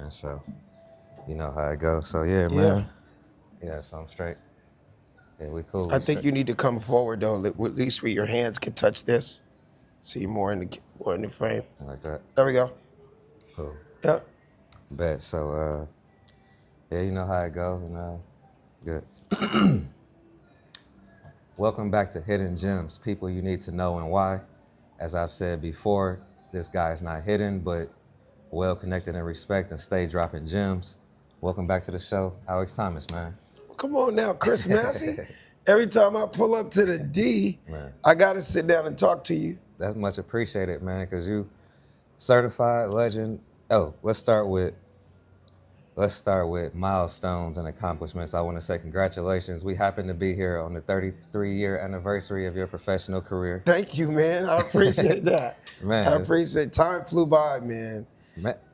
man. So you know how it goes. So yeah, Yeah. man. Yeah, so I'm straight. Yeah, we cool. I We think straight. you need to come forward though, at least where your hands can touch this. So you're more in the frame. Like that. There we go. Cool. Yeah. Bet. So yeah, you know how it go. You know, good. Welcome back to Hidden Gems, people you need to know and why. As I've said before, this guy is not hidden, but well connected in respect and stay dropping gems. Welcome back to the show, Alex Thomas, man. Come on now, Chris Massey. Every time I pull up to the D, Man, I gotta sit down and talk to you. that's much appreciated, man, because you certified legend. Oh, let's start with milestones and accomplishments. I want to say congratulations. We happen to be here on the 33-year anniversary of your professional career. Thank you, man. I appreciate that. Man, I appreciate time flew by, man.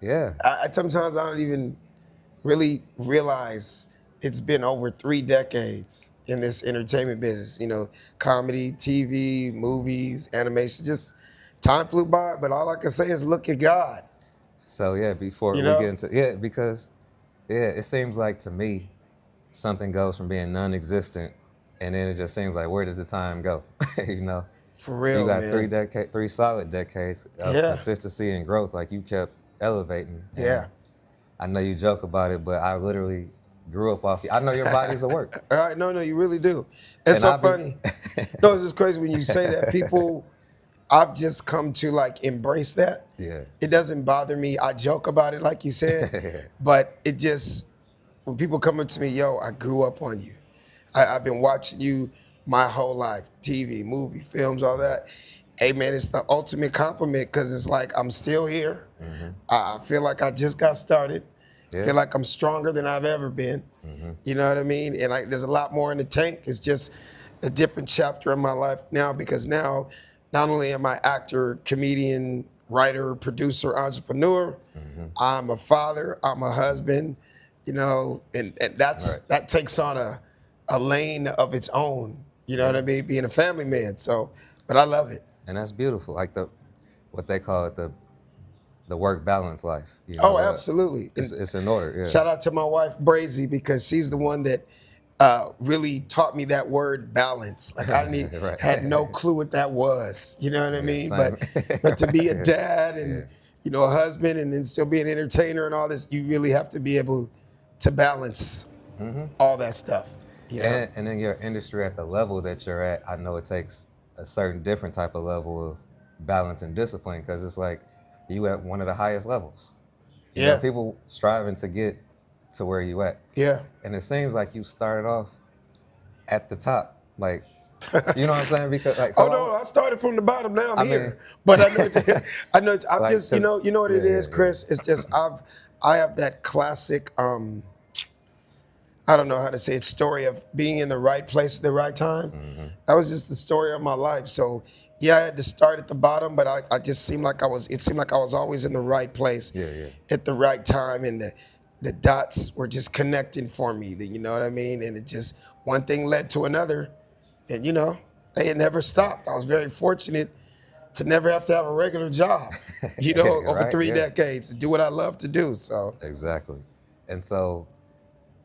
Yeah. Sometimes I don't even really realize it's been over 3 decades in this entertainment business. You know, comedy, TV, movies, animation. Just time flew by, but all I can say is look at God. So yeah, before You we know? get into because it seems like to me something goes from being non-existent, and then it just seems like where does the time go? You know, For real, you got man. 3 solid decades of Yeah. consistency and growth. Like you kept elevating. And Yeah. I know you joke about it, but I literally grew up off you. I know your body's of work. All right, no, you really do. It's And so funny. No, it's just crazy when you say that. People, I've just come to like embrace that. Yeah. It doesn't bother me. I joke about it, like you said, but it just, when people come up to me, yo, I grew up on you. I've been watching you my whole life, TV, movie, films, all that. Hey, man, it's the ultimate compliment because it's like I'm still here. I feel like I just got started. Yeah. I feel like I'm stronger than I've ever been. You know what I mean? And there's a lot more in the tank. It's just a different chapter in my life now because now not only am I actor, comedian, writer, producer, entrepreneur, I'm a father, I'm a husband, you know, and that takes on a lane of its own. You know what I mean? Being a family man. So, but I love it. And that's beautiful. Like what they call it, the work balance life. You know, Oh, absolutely. It's in order. Yeah. Shout out to my wife, Brazy, because she's the one that really taught me that word balance. Like I Right. had no clue what that was. You know what I mean? same. But to be a dad and you know a husband and then still be an entertainer and all this, you really have to be able to balance all that stuff. You know? And in your industry at the level that you're at, I know it takes a certain different type of level of balance and discipline because it's like you at one of the highest levels. You know, people striving to get to where you at. Yeah. And it seems like you started off at the top. Like, you know what I'm saying? Because like, so Oh no, I started from the bottom. Now I'm here. But I know. I'm Like, just, you know what it is, yeah. Chris. It's just I have that classic. I don't know how to say it. Story of being in the right place at the right time. That was just the story of my life. So yeah, I had to start at the bottom, but I just seemed like I was. It seemed like I was always in the right place at the right time, and the dots were just connecting for me. You know what I mean? And it just one thing led to another. And you know, it never stopped. I was very fortunate to never have to have a regular job, you know, over 3 decades to do what I love to do. So Exactly. And so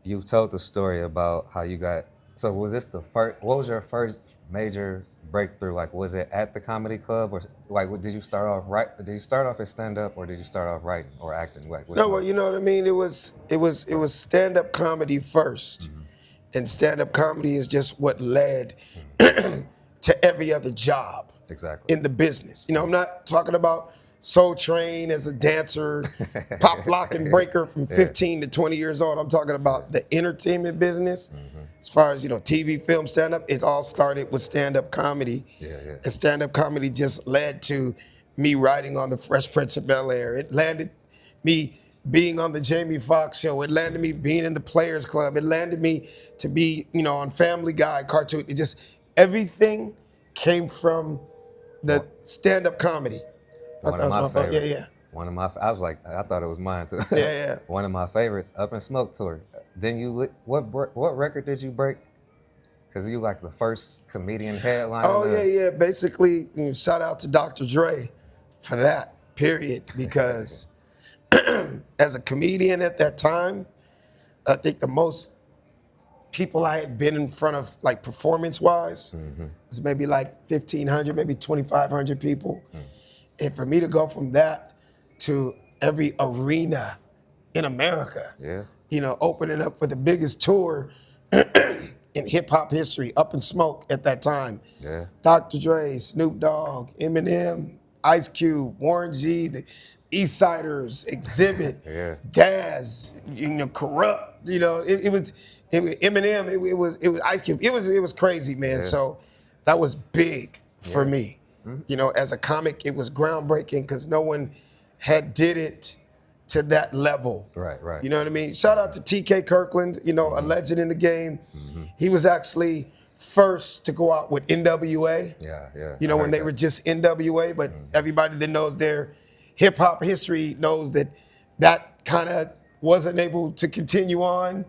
you've told the story about how you got, so was this the first, what was your first major breakthrough? Like, was it at the comedy club or like, did you start off as stand-up or did you start off writing or acting? Like, no, well, you know what I mean? It was stand-up comedy first. And stand-up comedy is just what led to every other job in the business. You know, I'm not talking about Soul Train as a dancer, pop, lock, and breaker from 15 to 20 years old. I'm talking about the entertainment business. As far as, you know, TV, film, stand-up, it all started with stand-up comedy. And stand-up comedy just led to me writing on The Fresh Prince of Bel-Air. It landed me being on the Jamie Foxx show. It landed me being in the Players Club. It landed me to be, you know, on Family Guy cartoon. It just, everything came from the stand-up comedy. One of my favorites. Yeah. One of my, I was like, I thought it was mine too. Yeah. One of my favorites, Up in Smoke Tour. Then what record did you break? Because you like the first comedian headliner. Oh, yeah. Basically, you know, shout out to Dr. Dre for that, period. Because as a comedian at that time, I think the most people I had been in front of, like performance-wise, was maybe like 1,500, maybe 2,500 people. And for me to go from that to every arena in America, opening up for the biggest tour in hip hop history, Up in Smoke at that time. Dr. Dre, Snoop Dogg, Eminem, Ice Cube, Warren G, the East Siders, Exhibit, Daz, Corrupt. It was Eminem. It was Ice Cube. It was crazy, man. So that was big for me. As a comic, it was groundbreaking because no one had did it to that level. Right. You know what I mean? Shout out to TK Kirkland, a legend in the game. He was actually first to go out with NWA. Yeah. When they were just NWA, but everybody that knows their hip hop history knows that kind of wasn't able to continue on.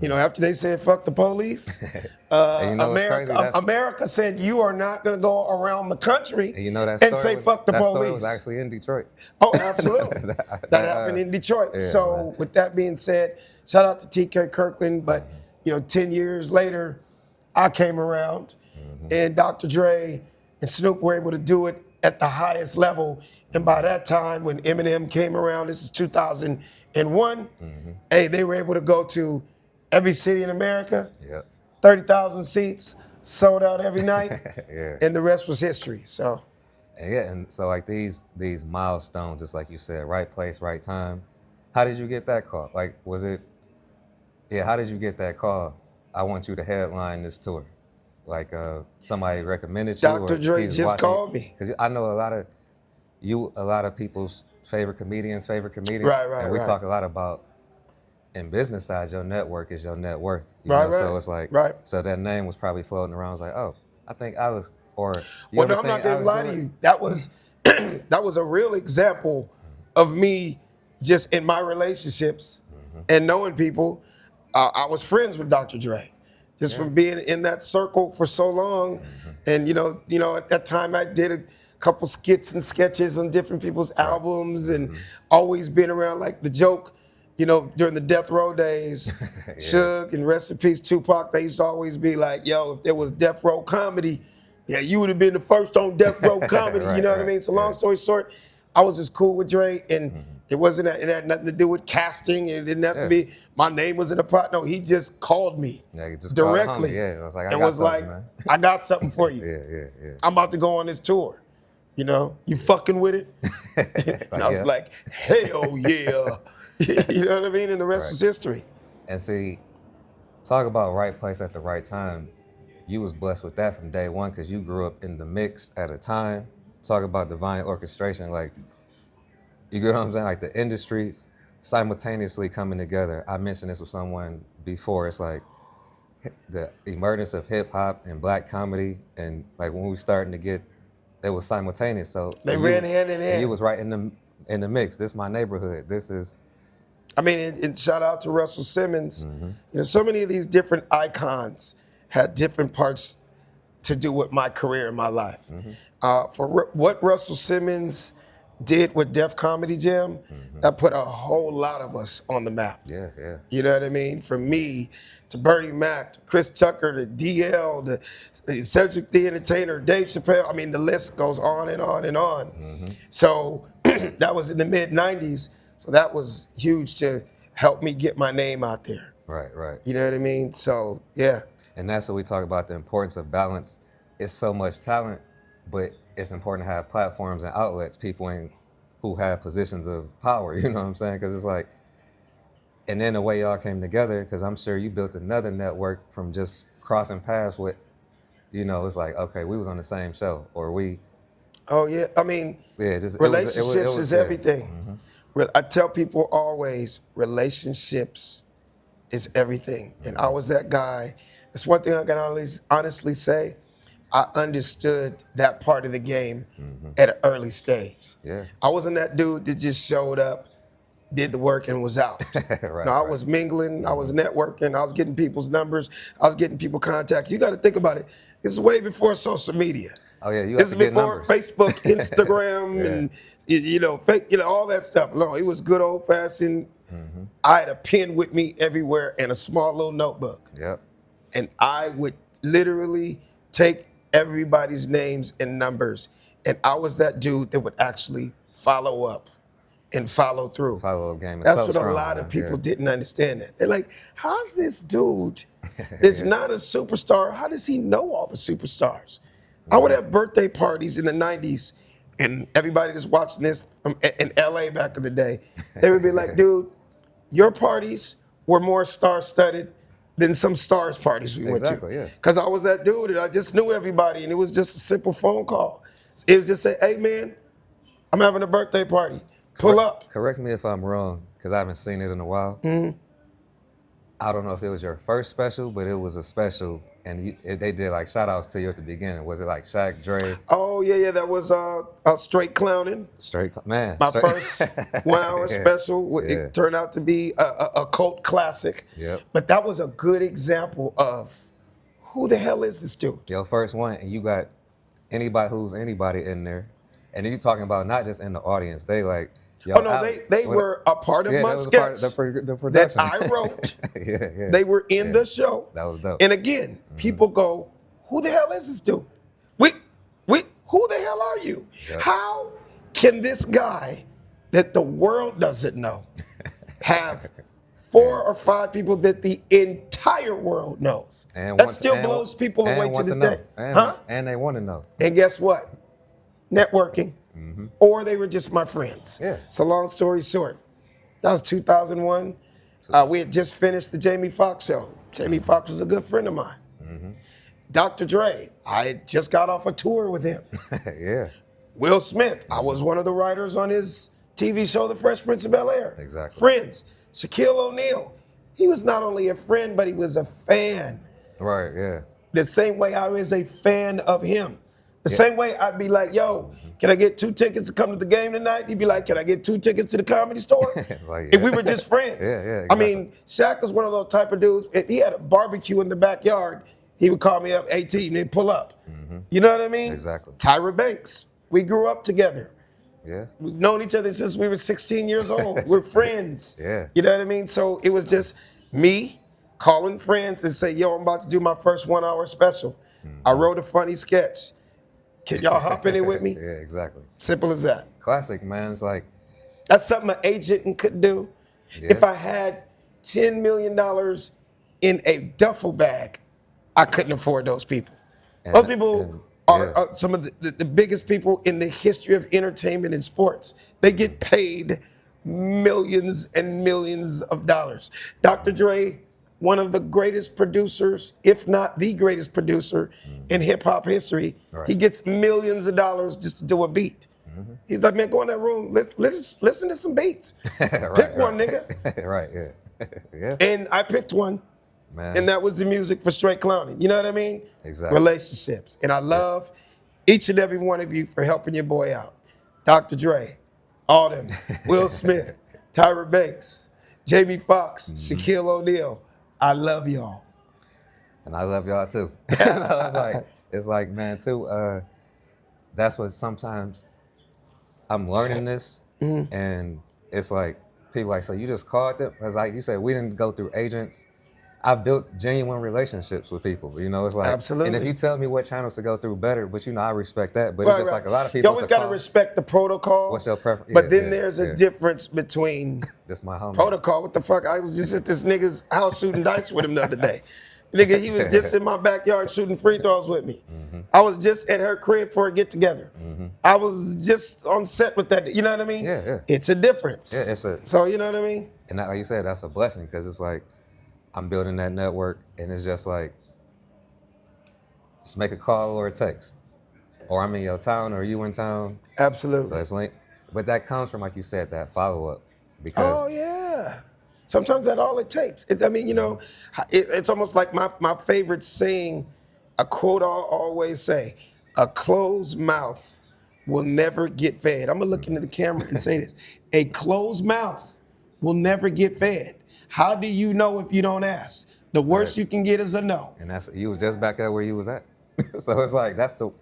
After they said "fuck the police," America said you are not going to go around the country and say "fuck the police." That story was actually in Detroit. Oh, absolutely. that happened in Detroit. With that being said, shout out to TK Kirkland. But 10 years later, I came around, and Dr. Dre and Snoop were able to do it at the highest level. And by that time, when Eminem came around, this is 2001. Hey, they were able to go to every city in America, 30,000 seats, sold out every night, and the rest was history. So, and so like these milestones, just like you said, right place, right time. How did you get that call? Like, was it? How did you get that call? I want you to headline this tour. Like, somebody recommended you. Dr. Dre just called me because I know a lot of people's favorite comedians. Right. And we talk a lot about. In business side, your network is your net worth. So it's like, so that name was probably floating around. I was like, oh, I think Alex, or I'm not gonna lie to you. That was that was a real example of me just in my relationships and knowing people. I was friends with Dr. Dre, just from being in that circle for so long. And at that time I did a couple skits and sketches on different people's albums, and always been around like the joke. During the Death Row days, Suge and rest in peace Tupac, they used to always be like, yo, if there was Death Row comedy, you would have been the first on Death Row comedy. You know what I mean? So long story short, I was just cool with Dre, and it had nothing to do with casting. It didn't have to be, my name was in the pot. No, he just called me directly. I was like, I got something for you. I'm about to go on this tour. You fucking with it? And I was like, hell yeah. You know what I mean? And the rest was history. And see, talk about right place at the right time. You was blessed with that from day one because you grew up in the mix at a time. Talk about divine orchestration. Like, you get what I'm saying? Like the industries simultaneously coming together. I mentioned this with someone before. It's like the emergence of hip hop and black comedy, and like when we starting to get, it was simultaneous. So they ran hand in hand. You was right in the mix. This is my neighborhood. This is. I mean, and shout out to Russell Simmons. So many of these different icons had different parts to do with my career and my life. For what Russell Simmons did with Def Comedy Jam, that put a whole lot of us on the map. You know what I mean? From me to Bernie Mac, to Chris Tucker, to DL, to Cedric the Entertainer, Dave Chappelle. I mean, the list goes on and on and on. So that was in the mid-'90s. So that was huge to help me get my name out there. Right. You know what I mean? So, yeah. And that's what we talk about, the importance of balance. It's so much talent, but it's important to have platforms and outlets, people who have positions of power, you know what I'm saying? Because it's like, and then the way y'all came together, because I'm sure you built another network from just crossing paths with, it's like, okay, we was on the same show, or we. Oh, yeah. I mean, relationships is everything. I tell people always, relationships is everything. And I was that guy. It's one thing I can honestly say. I understood that part of the game at an early stage. I wasn't that dude that just showed up, did the work, and was out. I was mingling. I was networking. I was getting people's numbers. I was getting people contact. You got to think about it. This is way before social media. Oh, yeah. This is before Facebook, Instagram, and fake, all that stuff. No, it was good old fashioned. I had a pen with me everywhere and a small little notebook. Yep. And I would literally take everybody's names and numbers. And I was that dude that would actually follow up and follow through. Follow up game. That's what a lot of people didn't understand that. They're like, how's this dude that's not a superstar, how does he know all the superstars? I would have birthday parties in the 90s, and everybody that's watching this in LA back in the day, they would be like, dude, your parties were more star-studded than some stars parties we went to. Exactly, yeah. Because I was that dude, and I just knew everybody, and it was just a simple phone call. It was just say, hey, man, I'm having a birthday party. Pull up. Correct me if I'm wrong, because I haven't seen it in a while. I don't know if it was your first special, but it was a special, and they did like shout-outs to you at the beginning. Was it like Shaq, Dre? Oh, yeah, that was Straight Clowning. Man. My first 1 hour special. Yeah. It turned out to be a cult classic. Yep. But that was a good example of who the hell is this dude? Your first one, and you got anybody in there. And then you're talking about not just in the audience. They like, yo, oh, no, Alex, they were a part of my that was a sketch part of the that production. I wrote. Yeah. They were in the show. That was dope. And again, people go, who the hell is this dude? Who the hell are you? Yep. How can this guy that the world doesn't know have 4 or 5 people that the entire world knows? That still blows people away to this day. And they want to know. And guess what? Networking. Or they were just my friends. Yeah. So long story short, that was 2001. We had just finished the Jamie Foxx show. Jamie Foxx was a good friend of mine. Dr. Dre, I had just got off a tour with him. Yeah. Will Smith, I was one of the writers on his TV show, The Fresh Prince of Bel-Air. Exactly. Friends. Shaquille O'Neal, he was not only a friend, but he was a fan. Right, yeah. The same way I was a fan of him. The same way I'd be like, yo, can I get 2 tickets to come to the game tonight? He'd be like, can I get 2 tickets to the Comedy Store? It's like, And we were just friends. Yeah, I exactly. mean, Shaq was one of those type of dudes. If he had a barbecue in the backyard, he would call me up, 18, and pull up. You know what I mean? Exactly. Tyra Banks, we grew up together. Yeah. We've known each other since we were 16 years old. We're friends. Yeah. You know what I mean? So it was just me calling friends and say, yo, I'm about to do my first 1 hour special. I wrote a funny sketch. Can y'all hop in it with me? Yeah, exactly. Simple as that. Classic, man. It's like, That's something an agent could do. Yeah. If I had $10 million in a duffel bag, I couldn't afford those people. Those people are some of the biggest people in the history of entertainment and sports. They get paid millions and millions of dollars. Dr. Dre, one of the greatest producers, if not the greatest producer in hip hop history, he gets millions of dollars just to do a beat. He's like, man, go in that room, let's listen to some beats. Pick one, nigga. Right, yeah. Yeah. And I picked one. Man. And that was the music for Straight Clowning. You know what I mean? Exactly. Relationships. And I love each and every one of you for helping your boy out. Dr. Dre, all them, Will Smith, Tyra Banks, Jamie Foxx, Shaquille O'Neal. I love y'all. And I love y'all too. It's like, man, too, that's what sometimes I'm learning this, and it's like, people like, so you just called them? Because like you said, we didn't go through agents. I've built genuine relationships with people. You know, it's like, Absolutely. And if you tell me what channels to go through better, but I respect that. But it's just like a lot of people. You always got to respect the protocol. What's your preference? But then there's a difference between this my homie. Protocol. What the fuck? I was just at this nigga's house shooting dice with him the other day. Nigga, he was just in my backyard shooting free throws with me. I was just at her crib for a get together. I was just on set with that. You know what I mean? Yeah. It's a difference. Yeah, So you know what I mean? And like you said, that's a blessing because it's like I'm building that network, and it's just like just make a call or a text, or I'm in your town or you in town. Absolutely. Let's link. But that comes from, like you said, that follow up. Because oh yeah. Sometimes that's all it takes. It's almost like my favorite saying, a quote I always say, a closed mouth will never get fed. I'm gonna look into the camera and say this. A closed mouth will never get fed. How do you know if you don't ask? The worst you can get is a no. And that's you was just back there where you was at. So it's like that's the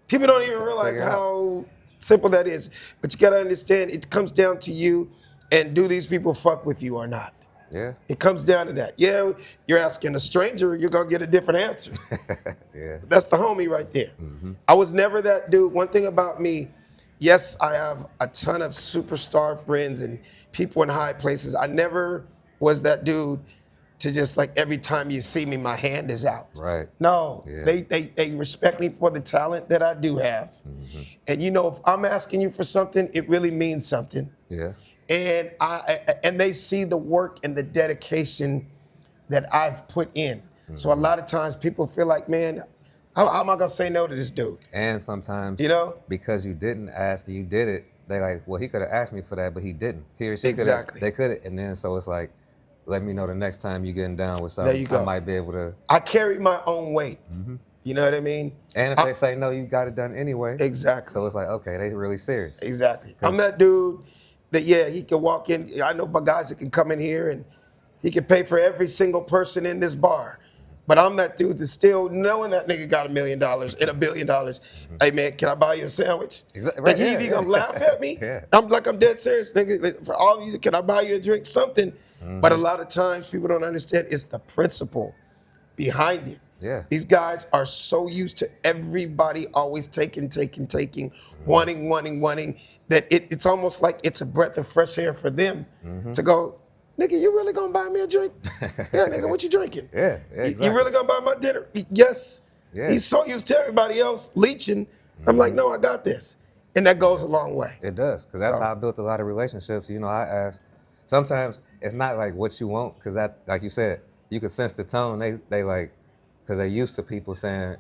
people don't even realize how Simple that is. But you gotta understand, it comes down to you, and do these people fuck with you or not? Yeah. It comes down to that. Yeah, you're asking a stranger, you're gonna get a different answer. Yeah. That's the homie right there. I was never that dude. One thing about me, yes, I have a ton of superstar friends and people in high places. I never was that dude to just like every time you see me, my hand is out. Right. No, Yeah. they respect me for the talent that I do have. And you know, if I'm asking you for something, it really means something. Yeah. And they see the work and the dedication that I've put in. So a lot of times people feel like, man, how am I gonna say no to this dude? And sometimes, You know? because you didn't ask and you did it, they like, well, he could have asked me for that, but he didn't. He or she Exactly. they could have. And then so it's like, let me know the next time you getting down with There something. you go. I might be able to. I carry my own weight. You know what I mean? And if they say no, you got it done anyway. Exactly. So it's like, okay, they really serious. Exactly. I'm that dude that, yeah, he can walk in. I know guys that can come in here and he can pay for every single person in this bar. But I'm that dude that's still knowing that nigga got $1 million and $1 billion. Hey man, can I buy you a sandwich? Exactly. Like Right, he gonna laugh at me. Yeah. I'm dead serious, nigga. For all of you, can I buy you a drink? Something. But a lot of times people don't understand it's the principle behind it. Yeah. These guys are so used to everybody always taking, wanting, that it's almost like it's a breath of fresh air for them to go, nigga, you really gonna buy me a drink? Yeah, nigga, what you drinking? Yeah, exactly. You really gonna buy my dinner? Yes. Yeah. He's so used to everybody else leeching. I'm like, no, I got this. And that goes a long way. It does, because that's So- how I built a lot of relationships. You know, I ask. Sometimes it's not like what you want, because that, like you said, you could sense the tone. They like, because they used to people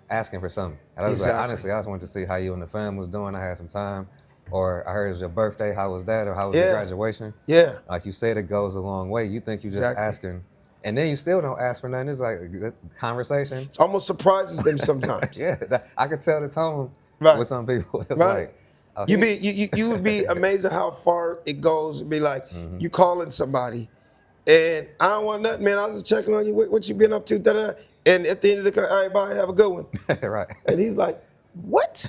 asking for something. And I was like, Exactly. honestly, I just wanted to see how you and the fam was doing. I had some time, or I heard it was your birthday. How was that? Or how was your Yeah. graduation? Yeah. Like you said, it goes a long way. You think you just Exactly. asking, and then you still don't ask for nothing. It's like a good conversation. It almost surprises them sometimes. Yeah, I could tell the tone Right. with some people. It's Right. like, oh, You would be amazed at how far it goes. It'd be like Mm-hmm. you calling somebody, and I don't want nothing, man. I was just checking on you. What you been up to? Da-da. And at the end of the call, all right, bye, have a good one. right. And he's like, what?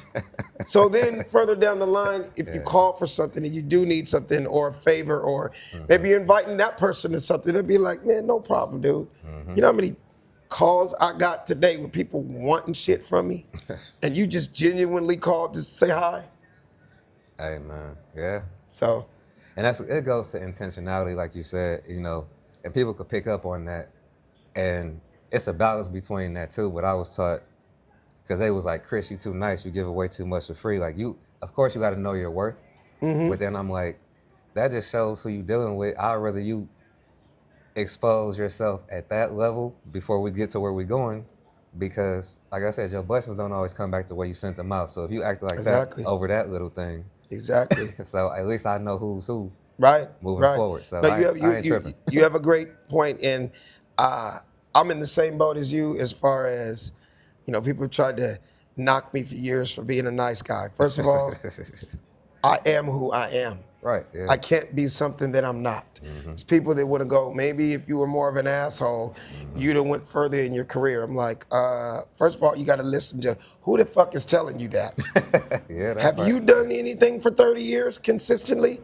So then further down the line, if you call for something and you do need something or a favor, or maybe you're inviting that person to something, they'd be like, man, no problem, dude. You know how many calls I got today with people wanting shit from me? And you just genuinely called just to say hi? Hey man, yeah. So, And it goes to intentionality, like you said, you know, and people could pick up on that. And it's a balance between that too. But I was taught, because they was like, Chris, you too nice, you give away too much for free. Like of course you got to know your worth. But then I'm like, that just shows who you dealing with. I'd rather you expose yourself at that level before we get to where we're going. Because like I said, your blessings don't always come back the way you sent them out. So if you act like Exactly. that over that little thing, exactly. so at least I know who's who. Right. Moving right. forward, so No, I ain't tripping. you have a great point, and I'm in the same boat as you as far as, you know, people tried to knock me for years for being a nice guy. First of all, I am who I am. Right. Yeah. I can't be something that I'm not. It's people that want to go, maybe if you were more of an asshole, you'd have went further in your career. I'm like, first of all, you got to listen to who the fuck is telling you that. yeah. That's Have right. you done anything for 30 years consistently?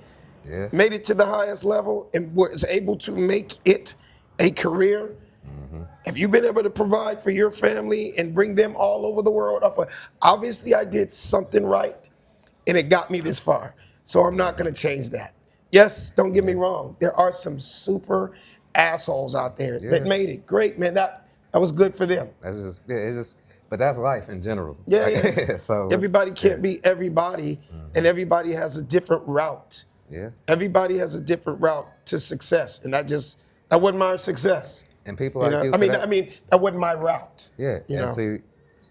Yeah. Made it to the highest level and was able to make it a career? Have you been able to provide for your family and bring them all over the world? Obviously, I did something right, and it got me this far. So I'm not going to change that. Yes, don't get me wrong. There are some super assholes out there that made it. Great, man. That was good for them. That's just it's just, but that's life in general. Yeah, Like, yeah. so Everybody can't be everybody, and everybody has a different route. yeah. Everybody has a different route to success, and that wasn't my success. And people You are know? used to that. I mean, that wasn't my route. Yeah. You and know? see,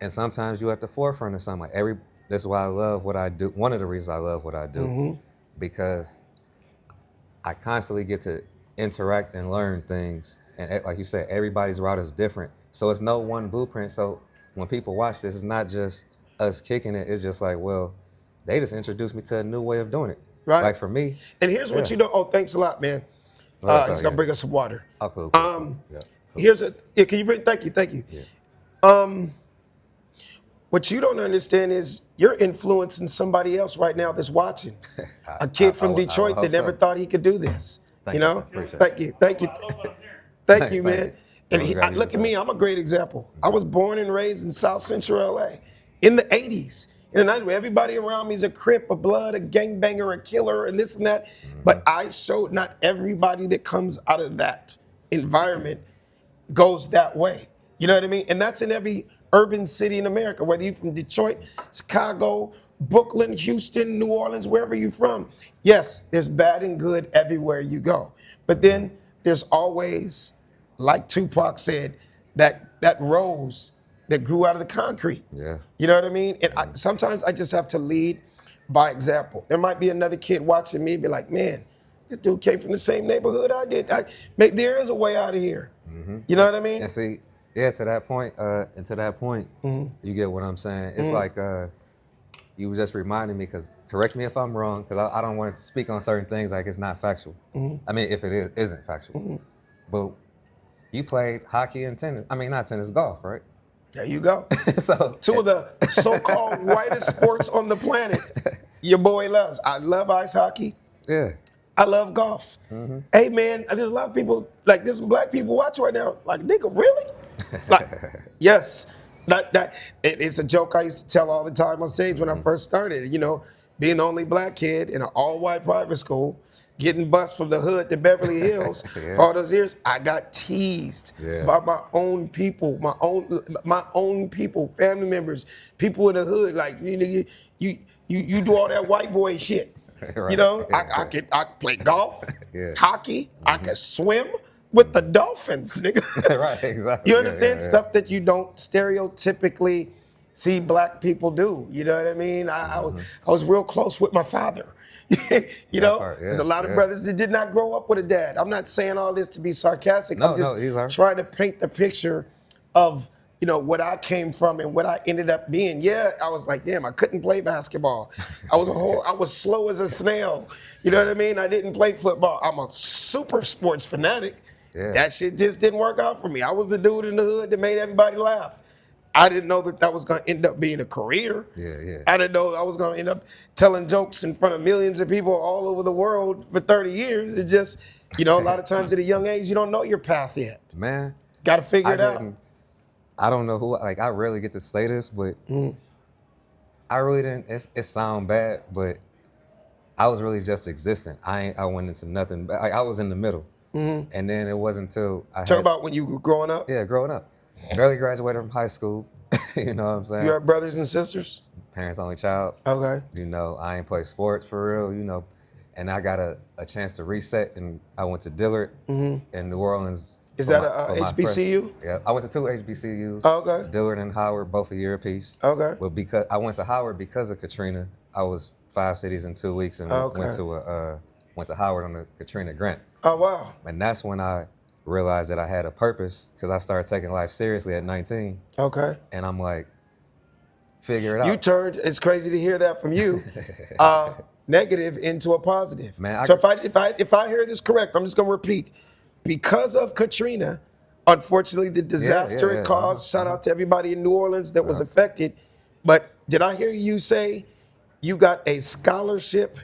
and sometimes you at the forefront of something. Like that's why I love what I do. One of the reasons I love what I do, because I constantly get to interact and learn things. And like you said, everybody's route is different. So it's no one blueprint. So when people watch this, it's not just us kicking it. It's just like, well, they just introduced me to a new way of doing it. Right. Like for me. And here's what Yeah. you know. Oh, thanks a lot, man. Okay, He's gonna yeah. bring us some water. Oh, cool. Yeah. Can you bring? Thank you. Yeah. What you don't understand is you're influencing somebody else right now that's watching. A kid from I would Detroit that hope never so. thought he could do this. Thank You you, sir. know? Appreciate Thank it. you. Thank you. Thank you, Thank man. you. And I'm glad you look at me, deserve I'm a great example. I was born and raised in South Central LA in the 80s. In the 90s, everybody around me is a Crip, a Blood, a gangbanger, a killer, and this and that. But I showed not everybody that comes out of that environment goes that way. You know what I mean? And that's in every urban city in America, whether you're from Detroit, Chicago, Brooklyn, Houston, New Orleans, wherever you're from. Yes, there's bad and good everywhere you go. But then there's always, like Tupac said, that rose that grew out of the concrete. Yeah. You know what I mean? And sometimes I just have to lead by example. There might be another kid watching me and be like, man, this dude came from the same neighborhood I did. Maybe there is a way out of here. You know what I mean? And see, yeah, to that point, you get what I'm saying. It's like you were just reminding me, because correct me if I'm wrong, because I don't want to speak on certain things like it's not factual. I mean, if isn't factual. But you played hockey and tennis. I mean, not tennis, golf, right? There you go. So Two of the so-called whitest sports on the planet. Your boy loves. I love ice hockey. yeah, I love golf. Hey man, there's a lot of people, like there's some black people watching right now. Like, nigga, really? Like, yes. It's a joke I used to tell all the time on stage when I first started. You know, being the only black kid in an all-white private school, getting bused from the hood to Beverly Hills for all those years, I got teased by my own people, my own people, family members, people in the hood. Like, you do all that white boy shit. Right. You know, Yeah, I could play golf, Yeah. hockey, I could swim with the dolphins, nigga. right, exactly. You Yeah, understand? yeah. Stuff that you don't stereotypically see black people do. You know what I mean? I was real close with my father. You know, part, yeah, there's a lot of yeah. brothers that did not grow up with a dad. I'm not saying all this to be sarcastic. No, I'm just no, these are- trying to paint the picture of, you know, what I came from and what I ended up being. Yeah, I was like, damn, I couldn't play basketball. I was slow as a snail. You know what I mean? I didn't play football. I'm a super sports fanatic. Yeah. That shit just didn't work out for me. I was the dude in the hood that made everybody laugh. I didn't know that was going to end up being a career. Yeah, yeah. I didn't know I was going to end up telling jokes in front of millions of people all over the world for 30 years. It just, you know, a lot of times at a young age, you don't know your path yet. Man, Got to figure it out. I don't know who, like, I rarely get to say this, but I really didn't, it sound bad, but I was really just existing. I went into nothing, like, I was in the middle. And then it wasn't until I Talk about when you were growing up. yeah, growing up. Barely graduated from high school, you know what I'm saying? You have brothers and sisters? Parents only child. Okay. You know, I ain't play sports for real, you know, and I got a chance to reset, and I went to Dillard in New Orleans. Is for that my- a for my HBCU? Yeah, I went to two HBCUs. Okay. Dillard and Howard, both a year apiece. Okay. But because I went to Howard because of Katrina, I was 5 cities in 2 weeks, and Okay. went to Howard on the Katrina grant. Oh, wow. And that's when I realized that I had a purpose, because I started taking life seriously at 19, Okay. and I'm like, figure it out. You turned, it's crazy to hear that from you, negative into a positive. Man, so if I hear this correct, I'm just gonna repeat. Because of Katrina, unfortunately, the disaster yeah, it caused, shout out to everybody in New Orleans that was affected. But did I hear you say you got a scholarship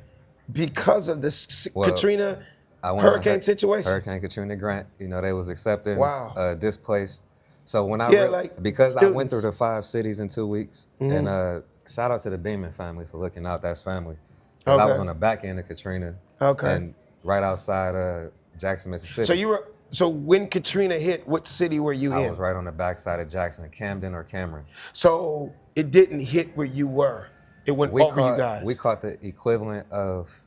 because of this Well, Katrina I went on hurricane situation? Hurricane Katrina grant, you know, they was accepting Wow. displaced. So when I Yeah, like because I went students. through the 5 cities in 2 weeks, and shout out to the Beeman family for looking out. That's family. 'Cause I was Okay. on the back end of Katrina, Okay. and right outside Jackson, Mississippi. So when Katrina hit, what city were you I in? was right on the backside of Jackson, Camden or Cameron. So it didn't hit where you were. It went over you guys. We caught the equivalent of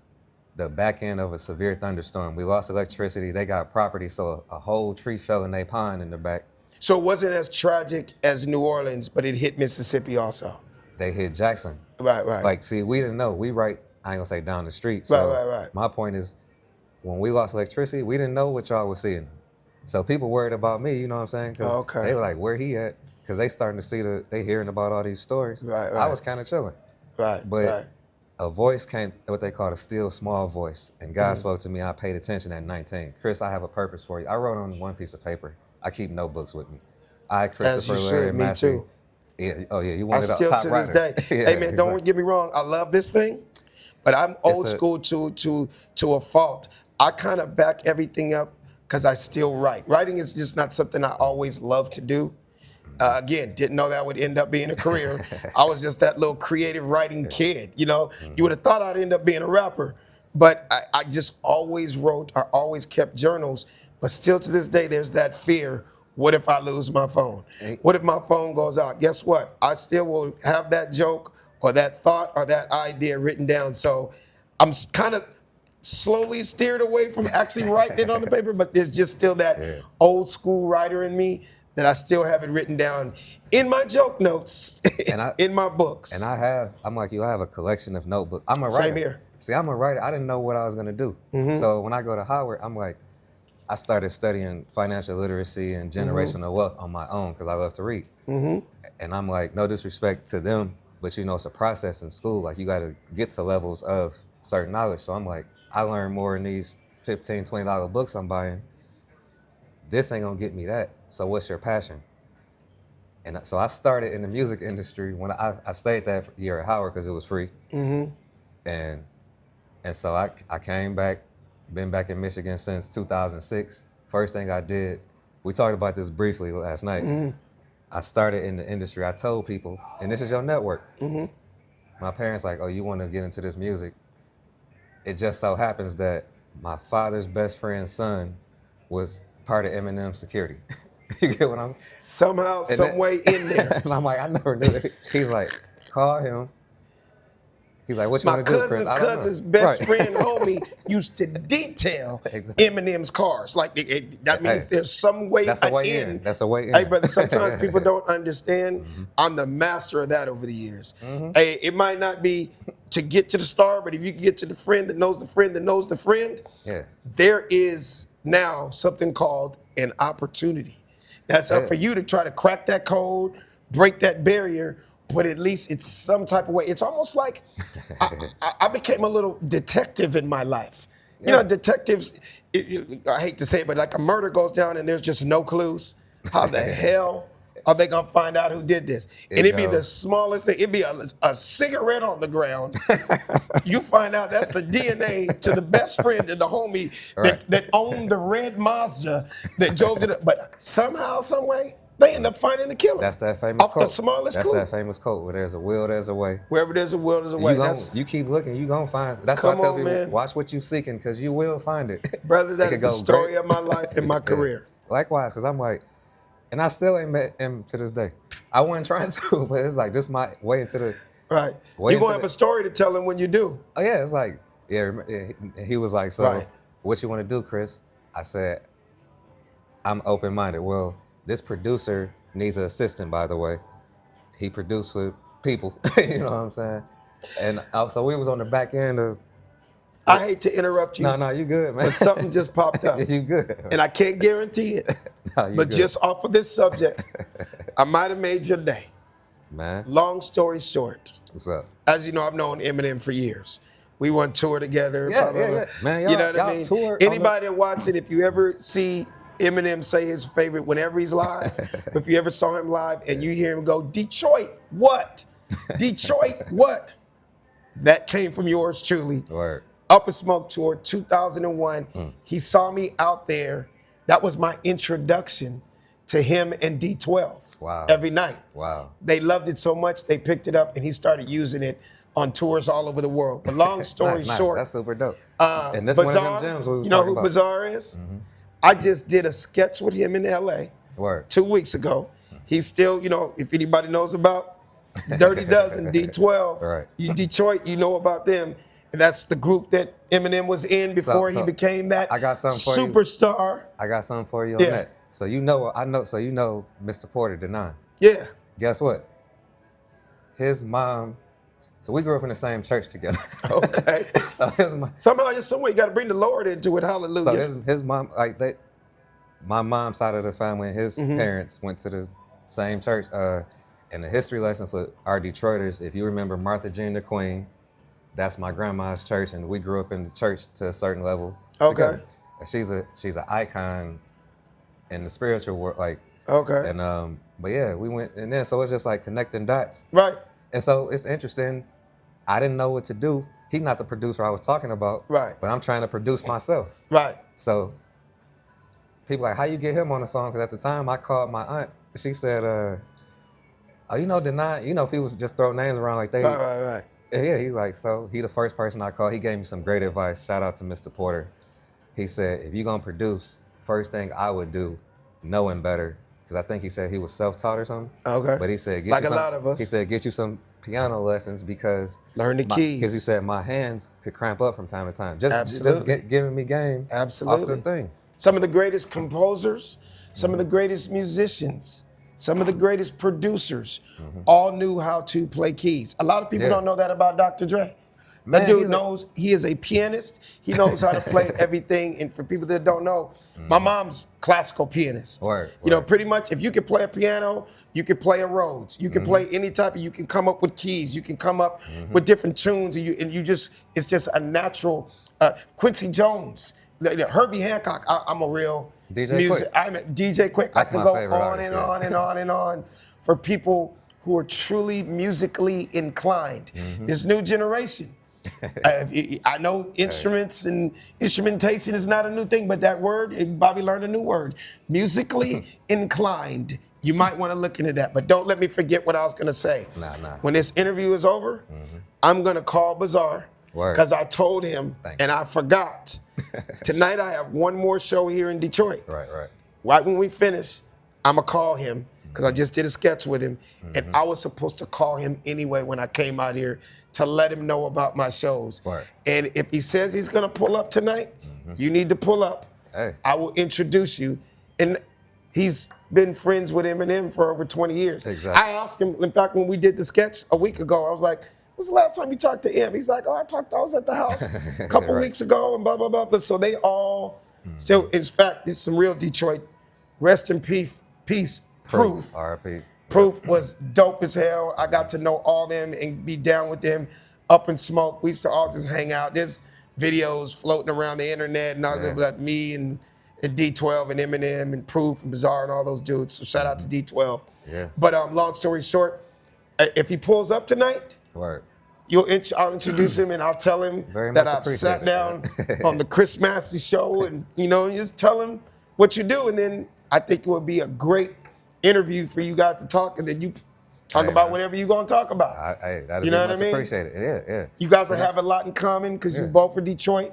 the back end of a severe thunderstorm. We lost electricity. They got property, so a whole tree fell in their pond in the back. So it wasn't as tragic as New Orleans, but it hit Mississippi also. They hit Jackson. Right. Like, see, we didn't know. We I ain't gonna say down the street. So Right. my point is, when we lost electricity, we didn't know what y'all was seeing. So people worried about me, you know what I'm saying? 'Cause Okay. they were like, where he at? Because they starting to see they hearing about all these stories. Right. I was kind of chilling. Right. But right. a voice came, what they call a still small voice. And God spoke to me. I paid attention at 19. Chris, I have a purpose for you. I wrote on one piece of paper. I keep notebooks with me. I, Christopher you Larry should, me Massey, too. Yeah. Oh yeah, you I wanted a still top to this writer. day. Yeah, Hey man, don't exactly. get me wrong. I love this thing, but I'm It's old a school to a fault. I kind of back everything up because I still write. Writing is just not something I always love to do. Again, didn't know that would end up being a career. I was just that little creative writing kid. You know, you would have thought I'd end up being a rapper, but I just always wrote. I always kept journals. But still to this day, there's that fear. What if I lose my phone? and, What if my phone goes out? Guess what? I still will have that joke or that thought or that idea written down. So I'm kind of slowly steered away from actually writing it on the paper, but there's just still that yeah. old school writer in me that I still have it written down in my joke notes, And I in my books. and I'm like you. I have a collection of notebooks. I'm a Same writer. here. See, I'm a writer. I didn't know what I was gonna do. So when I go to Howard, I'm like, I started studying financial literacy and generational wealth on my own because I love to read. And I'm like, no disrespect to them, but you know, it's a process in school. Like you got to get to levels of certain knowledge. So I'm like, I learn more in these $15, $20 books I'm buying. This ain't gonna get me that. So what's your passion? And so I started in the music industry when I stayed that year at Howard because it was free. And so I came back, been back in Michigan since 2006. First thing I did, we talked about this briefly last night. I started in the industry. I told people, and this is your network. My parents like, oh, you want to get into this music? It just so happens that my father's best friend's son was part of Eminem security. You get what I'm saying? Somehow, And some way in there. and I'm like, I never knew that. He's like, call him. He's like, what you My want to do, Chris? cousin's I don't know. cousin's best Right. friend homie used to detail Exactly. Eminem's cars. Like that means Hey, there's some way That's a an way in. in. That's a way in. Hey, brother, sometimes people don't understand. I'm the master of that over the years. Hey, it might not be to get to the star, but if you can get to the friend that knows the friend that knows the friend, Yeah. there is now something called an opportunity. That's up Yeah. for you to try to crack that code, break that barrier, but at least it's some type of way. It's almost like I became a little detective in my life. You know, Yeah. detectives, I hate to say it, but like a murder goes down and there's just no clues. How the hell are they gonna find out who did this? And it'd be the smallest thing. It'd be a cigarette on the ground. You find out that's the DNA to the best friend and the homie Right. that owned the red Mazda that drove to the. But somehow, some way, they end up finding the killer. That's that famous off quote. the smallest That's clue. that famous quote. Where there's a will, there's a way. Wherever there's a will, there's a way. You keep looking, you gonna find. That's why I Come tell on, people, man. watch what you seeking, because you will find it. Brother, It that could is the go story great. of my life and my Yeah. career. Likewise, because I'm like, and I still ain't met him to this day. I wasn't trying to, but it's like this my way into the. Right. Way You're into gonna have the- a story to tell him when you do. Oh yeah, it's like he was like, so Right. what you want to do, Chris? I said, I'm open-minded. Well, this producer needs an assistant, by the way. He produced for people, you know what I'm saying? And so we was on the back end of. I hate to interrupt you, No, you good, man. but something just popped up. You good. And I can't guarantee it. No, you But good. just off of this subject, I might have made your day. Man, Long story short, what's up? as you know, I've known Eminem for years. We went tour together. Yeah, blah, blah, yeah, blah. yeah. Man, you y'all- know what I y'all mean? toured on Anybody that watch it, if you ever see Eminem say his favorite whenever he's live, if you ever saw him live and you hear him go, Detroit, what? Detroit, what? That came from yours truly. Word. Up in Smoke Tour 2001. He saw me out there. That was my introduction to him and D12 Wow. every night. Wow. They loved it so much, they picked it up and he started using it on tours all over the world. But long story Nice. short, That's super dope. And this one Bazaar, of them gems we was you know talking who about. Bazaar is? I just did a sketch with him in LA Word. 2 weeks ago. He's still, you know, if anybody knows about Dirty Dozen, D12, Right. you Detroit, you know about them. And that's the group that Eminem was in before he so became that I got something for you. superstar. I got something for you on Yeah. that. So you know Mr. Porter Denon. Yeah. Guess what? His mom. So we grew up in the same church together. Okay. So his mom. Somehow, some way, you got to bring the Lord into it. Hallelujah. So his mom, like they, my mom's side of the family and his parents went to the same church. And the history lesson for our Detroiters, if you remember Martha Jean the Queen, that's my grandma's church, and we grew up in the church to a certain level. Okay. together. And she's an icon in the spiritual world. Like Okay. And but yeah, we went, and then so it's just like connecting dots. Right. And so it's interesting. I didn't know what to do. He's not the producer I was talking about, Right. but I'm trying to produce myself. Right. So people like, how you get him on the phone? Because at the time I called my aunt. She said, oh, you know, people just throw names around like they. Right. Yeah, he's like, so he the first person I called. He gave me some great advice. Shout out to Mr. Porter. He said, if you're gonna produce, first thing I would do, knowing better, because I think he said he was self-taught or something. Okay. But he said, like a lot of us. He said, get you some piano lessons because learn the keys. Because he said my hands could cramp up from time to time. Just giving me game. Absolutely. Off the thing. Some of the greatest composers, some of the greatest musicians, some of the greatest producers, all knew how to play keys. A lot of people don't know that about Dr. Dre. That dude knows, he is a pianist. He knows how to play everything. And for people that don't know, my mom's classical pianist. You know, pretty much if you can play a piano, you can play a Rhodes. You can play any type of, you can come up with keys. You can come up with different tunes and you just, it's just a natural, Quincy Jones, Herbie Hancock, I'm a real music. I'm a DJ Quick. That's I could go on and on and on and on for people who are truly musically inclined. This new generation. I know instruments and instrumentation is not a new thing, but that word, Bobby learned a new word. Musically inclined. You might want to look into that, but don't let me forget what I was going to say. Nah. When this interview is over, I'm going to call Bizarre because I told him and I forgot. Tonight I have one more show here in Detroit. Right when we finish, I'm going to call him because I just did a sketch with him, and I was supposed to call him anyway when I came out here to let him know about my shows. And if he says he's gonna pull up tonight, you need to pull up. I will introduce you. And he's been friends with Eminem for over 20 years. I asked him, in fact, when we did the sketch a week ago, I was like, when's the last time you talked to him? He's like, oh, I was at the house a couple weeks ago and blah, blah, blah. But so they all still, in fact, this is some real Detroit, rest in peace, Proof. R.I.P. Proof was dope as hell. I got to know all them and be down with them, Up in Smoke. We used to all just hang out. There's videos floating around the internet and all about me and D12 and Eminem and Proof and Bizarre and all those dudes. So shout out to D12. But long story short, if he pulls up tonight, I'll introduce him and I'll tell him that I've sat down on the Chris Massey show and you just tell him what you do, and then I think it would be a great interview for you guys to talk, and then you talk about whatever you're gonna talk about. You know what I mean? Appreciate it. Yeah. You guys will have a lot in common because you both are Detroit,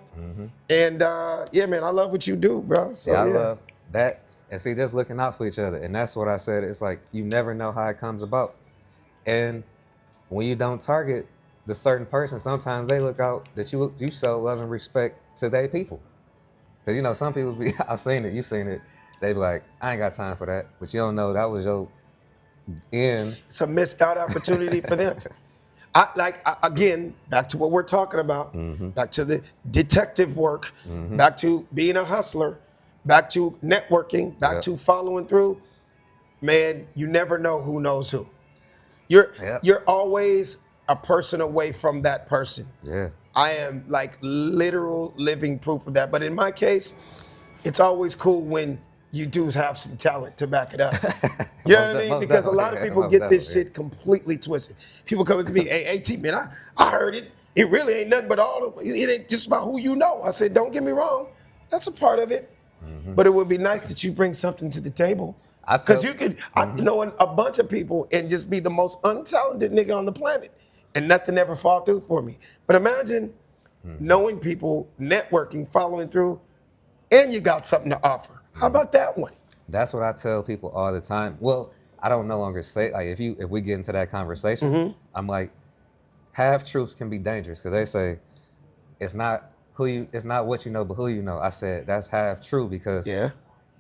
and yeah, man, I love what you do, bro. So, I love that, and see, just looking out for each other, and that's what I said. It's like you never know how it comes about, and when you don't target the certain person, sometimes they look out that you show love and respect to their people, because some people be. I've seen it. You've seen it. They be like, I ain't got time for that. But you don't know that was your end. It's a missed out opportunity for them. Again, back to what we're talking about, back to the detective work, back to being a hustler, back to networking, back to following through. Man, you never know who knows who. You're always a person away from that person. I am like literal living proof of that. But in my case, it's always cool when you do have some talent to back it up. You know what I mean? Because a lot of people get this shit completely twisted. People come to me, hey, AT, man, I heard it. It really ain't nothing but it ain't just about who you know. I said, don't get me wrong. That's a part of it. But it would be nice that you bring something to the table. Because you could know a bunch of people and just be the most untalented nigga on the planet and nothing ever fall through for me. But imagine knowing people, networking, following through, and you got something to offer. How about that one? That's what I tell people all the time. Well, I don't no longer say, like, if we get into that conversation, I'm like, half truths can be dangerous because they say it's not what you know, but who you know. I said that's half true because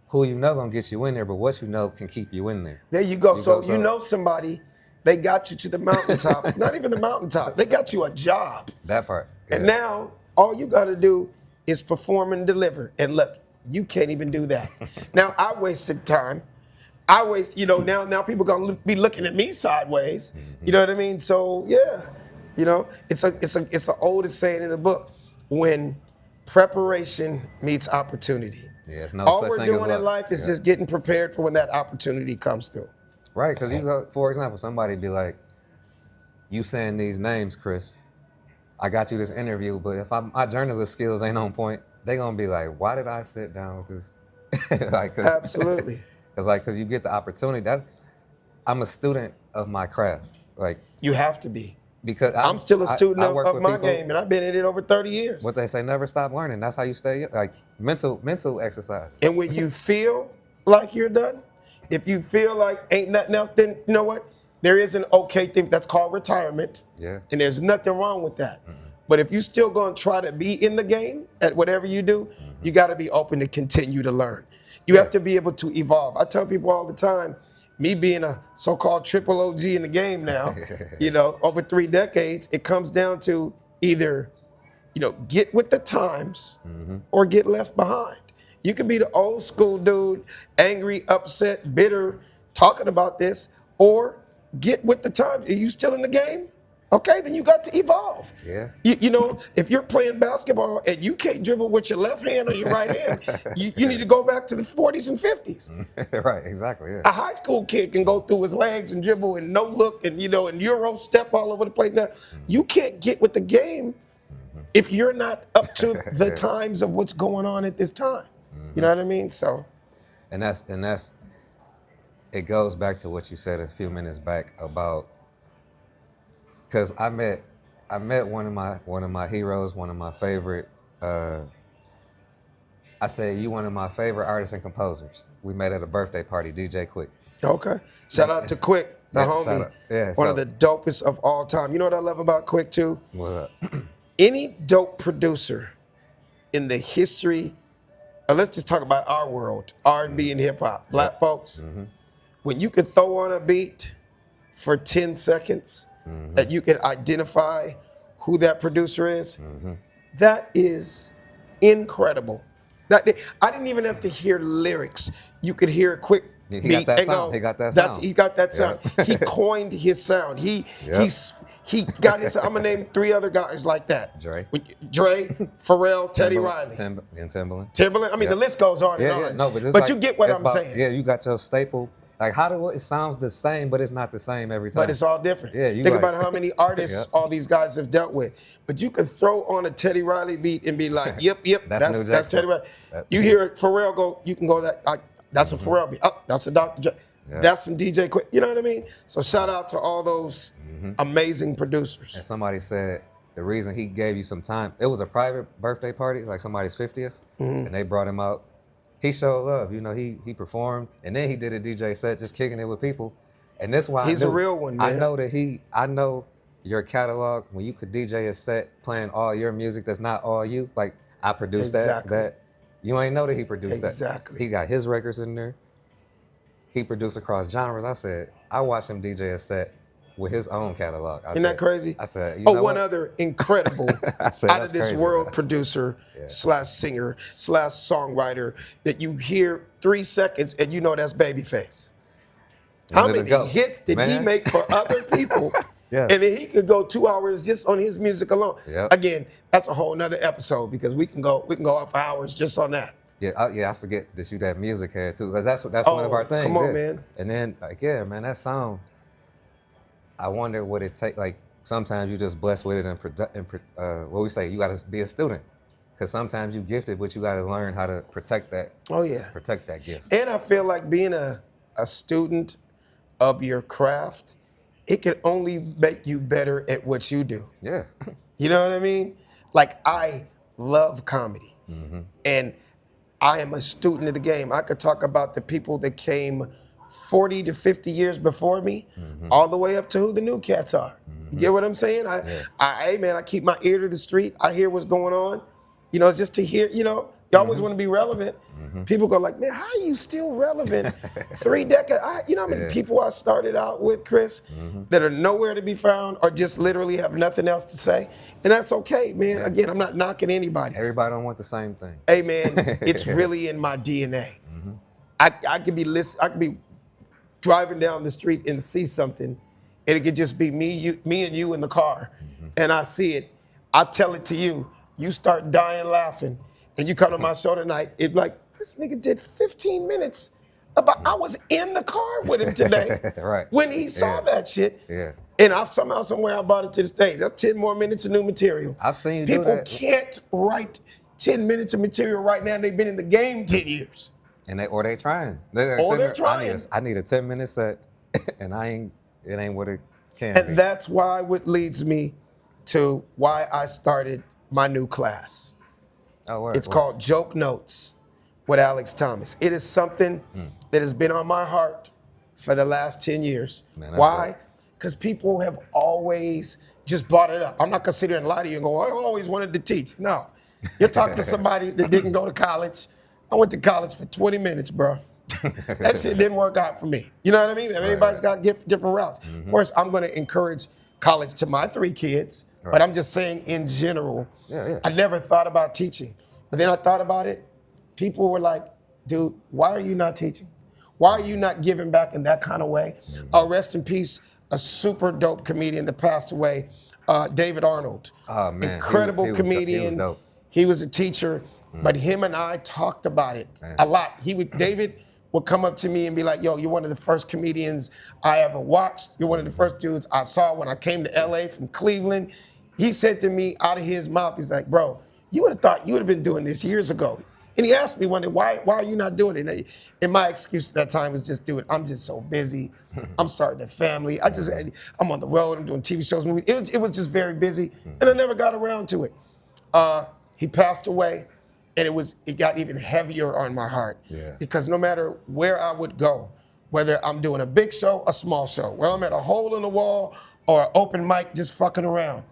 who you know gonna get you in there, but what you know can keep you in there. There you go. So you know somebody, they got you to the mountaintop. Not even the mountaintop. They got you a job. That part. And now all you got to do is perform and deliver. And look, you can't even do that. Now I wasted time. Now people gonna be looking at me sideways. You know what I mean? So yeah, it's the oldest saying in the book. When Preparation meets opportunity. Yeah, it's no All such we're thing as doing in luck. life is just getting prepared for when that opportunity comes through. Right, because for example, somebody be like, "You saying these names, Chris? I got you this interview, but if my journalist skills ain't on point, they gonna be like, why did I sit down with this? like, Absolutely. Cause you get the opportunity. I'm a student of my craft, like You have to be. because I'm still a student I work of with my people. game, and I've been in it over 30 years. What they say, never stop learning. That's how you stay like mental exercise. And when you feel like you're done, if you feel like ain't nothing else, then you know what? There is an okay thing that's called retirement. Yeah. And there's nothing wrong with that. But if you still gonna try to be in the game at whatever you do, you gotta be open to continue to learn. You have to be able to evolve. I tell people all the time, me being a so-called triple OG in the game now, over 3 decades, it comes down to either, get with the times or get left behind. You could be the old school dude, angry, upset, bitter, talking about this, or get with the times. Are you still in the game? Okay, then you got to evolve. Yeah. If you're playing basketball and you can't dribble with your left hand or your right hand, you need to go back to the 40s and 50s. Right, exactly, yeah. A high school kid can go through his legs and dribble and no look and Euro step all over the place. Now, you can't get with the game if you're not up to the times of what's going on at this time. You know what I mean? So, and that's it goes back to what you said a few minutes back about, because I met one of my heroes, one of my favorite. I said, you one of my favorite artists and composers. We met at a birthday party, DJ Quick. okay. Shout out to Quick, the homie. One of the dopest of all time. You know what I love about Quick too? What? Any dope producer in the history, let's just talk about our world, R&B and hip hop, black folks. When you can throw on a beat for 10 seconds that you can identify who that producer is, that is incredible. I didn't even have to hear lyrics. You could hear a quick He beat got that and sound. go, He got that sound. He got that sound. He coined his sound. He got his. I'm gonna name 3 other guys like that. Dre, Pharrell, Teddy Riley, and Timbaland. Timbaland. I mean, the list goes on and on. No, but you get what I'm saying. Yeah, you got your staple. Like, it sounds the same, but it's not the same every time. But it's all different. Yeah, Think about how many artists all these guys have dealt with. But you could throw on a Teddy Riley beat and be like, yep, that's Teddy Riley. You hear Pharrell go, you can go that's a Pharrell beat. Oh, that's a Dr. J. That's some DJ Quick. You know what I mean? So shout out to all those amazing producers. And somebody said the reason he gave you some time, it was a private birthday party, like somebody's 50th, and they brought him out. He showed love, he performed, and then he did a DJ set, just kicking it with people. And that's why he's a real one, man. I know your catalog, when you could DJ a set playing all your music that's not all you, like I produced that you ain't know that he produced that. Exactly. He got his records in there. He produced across genres. I said, I watched him DJ a set with his own catalog. Isn't that crazy? I said, you know one what? other incredible out of this world producer / singer / songwriter that you hear 3 seconds and you know that's Babyface. How many hits did he make for other people? Yes. And then he could go 2 hours just on his music alone. Yep. Again, that's a whole nother episode because we can go up for hours just on that. Yeah, I forget that you that music head too, because that's one of our things. Come on, man. And then man, that song. I wonder what it take. Like sometimes you just blessed with it, and what we say, you got to be a student, because sometimes you gifted, but you got to learn how to protect that. Oh yeah. Protect that gift. And I feel like being a student of your craft, it can only make you better at what you do. Yeah. You know what I mean? Like, I love comedy. And I am a student of the game. I could talk about the people that came 40 to 50 years before me, all the way up to who the new cats are. You get what I'm saying? I keep my ear to the street. I hear what's going on. It's just to hear, you always want to be relevant. People go like, man, how are you still relevant? 3 decades. How many people I started out with, Chris, that are nowhere to be found or just literally have nothing else to say? And that's okay, man. Yeah. Again, I'm not knocking anybody. Everybody don't want the same thing. Hey, man, it's really in my DNA. I could be driving down the street and see something, and it could just be me and you in the car, and I see it. I tell it to you. you start dying laughing, and you come to my show tonight, it like, this nigga did 15 minutes about, I was in the car with him today Right. when he saw that shit. Yeah. And I've somehow, somewhere, I brought it to the stage. That's 10 more minutes of new material. I've seen you do People that. can't write 10 minutes of material right now, and they've been in the game 10 years. And they trying. Or they're trying. I need a 10-minute set, and it ain't what it can be. And that's why what leads me to why I started my new class. It's called Joke Notes with Alex Thomas. It is something that has been on my heart for the last 10 years. Man, why? Because people have always just brought it up. I'm not gonna sit here and lie to you and go, I always wanted to teach. No. You're talking to somebody that didn't go to college. I went to college for 20 minutes, bro. That shit didn't work out for me. You know what I mean? Everybody's got different routes. Of course, I'm gonna encourage college to my 3 kids, but I'm just saying in general, I never thought about teaching. But then I thought about it. People were like, dude, why are you not teaching? Why are you not giving back in that kind of way? Rest in peace, a super dope comedian that passed away, David Arnold. Oh, man. Incredible comedian. He was dope. He was a teacher, but him and I talked about it a lot. David would come up to me and be like, yo, you're one of the first comedians I ever watched. You're one of the first dudes I saw when I came to LA from Cleveland. He said to me out of his mouth, he's like, bro, you would have thought you would have been doing this years ago. And he asked me one day, why are you not doing it? And my excuse at that time was just do it. I'm just so busy. I'm starting a family. I'm on the road. I'm doing TV shows, movies. It was just very busy, and I never got around to it. He passed away, and it got even heavier on my heart. Because no matter where I would go, whether I'm doing a big show, a small show, whether I'm at a hole in the wall or an open mic just fucking around,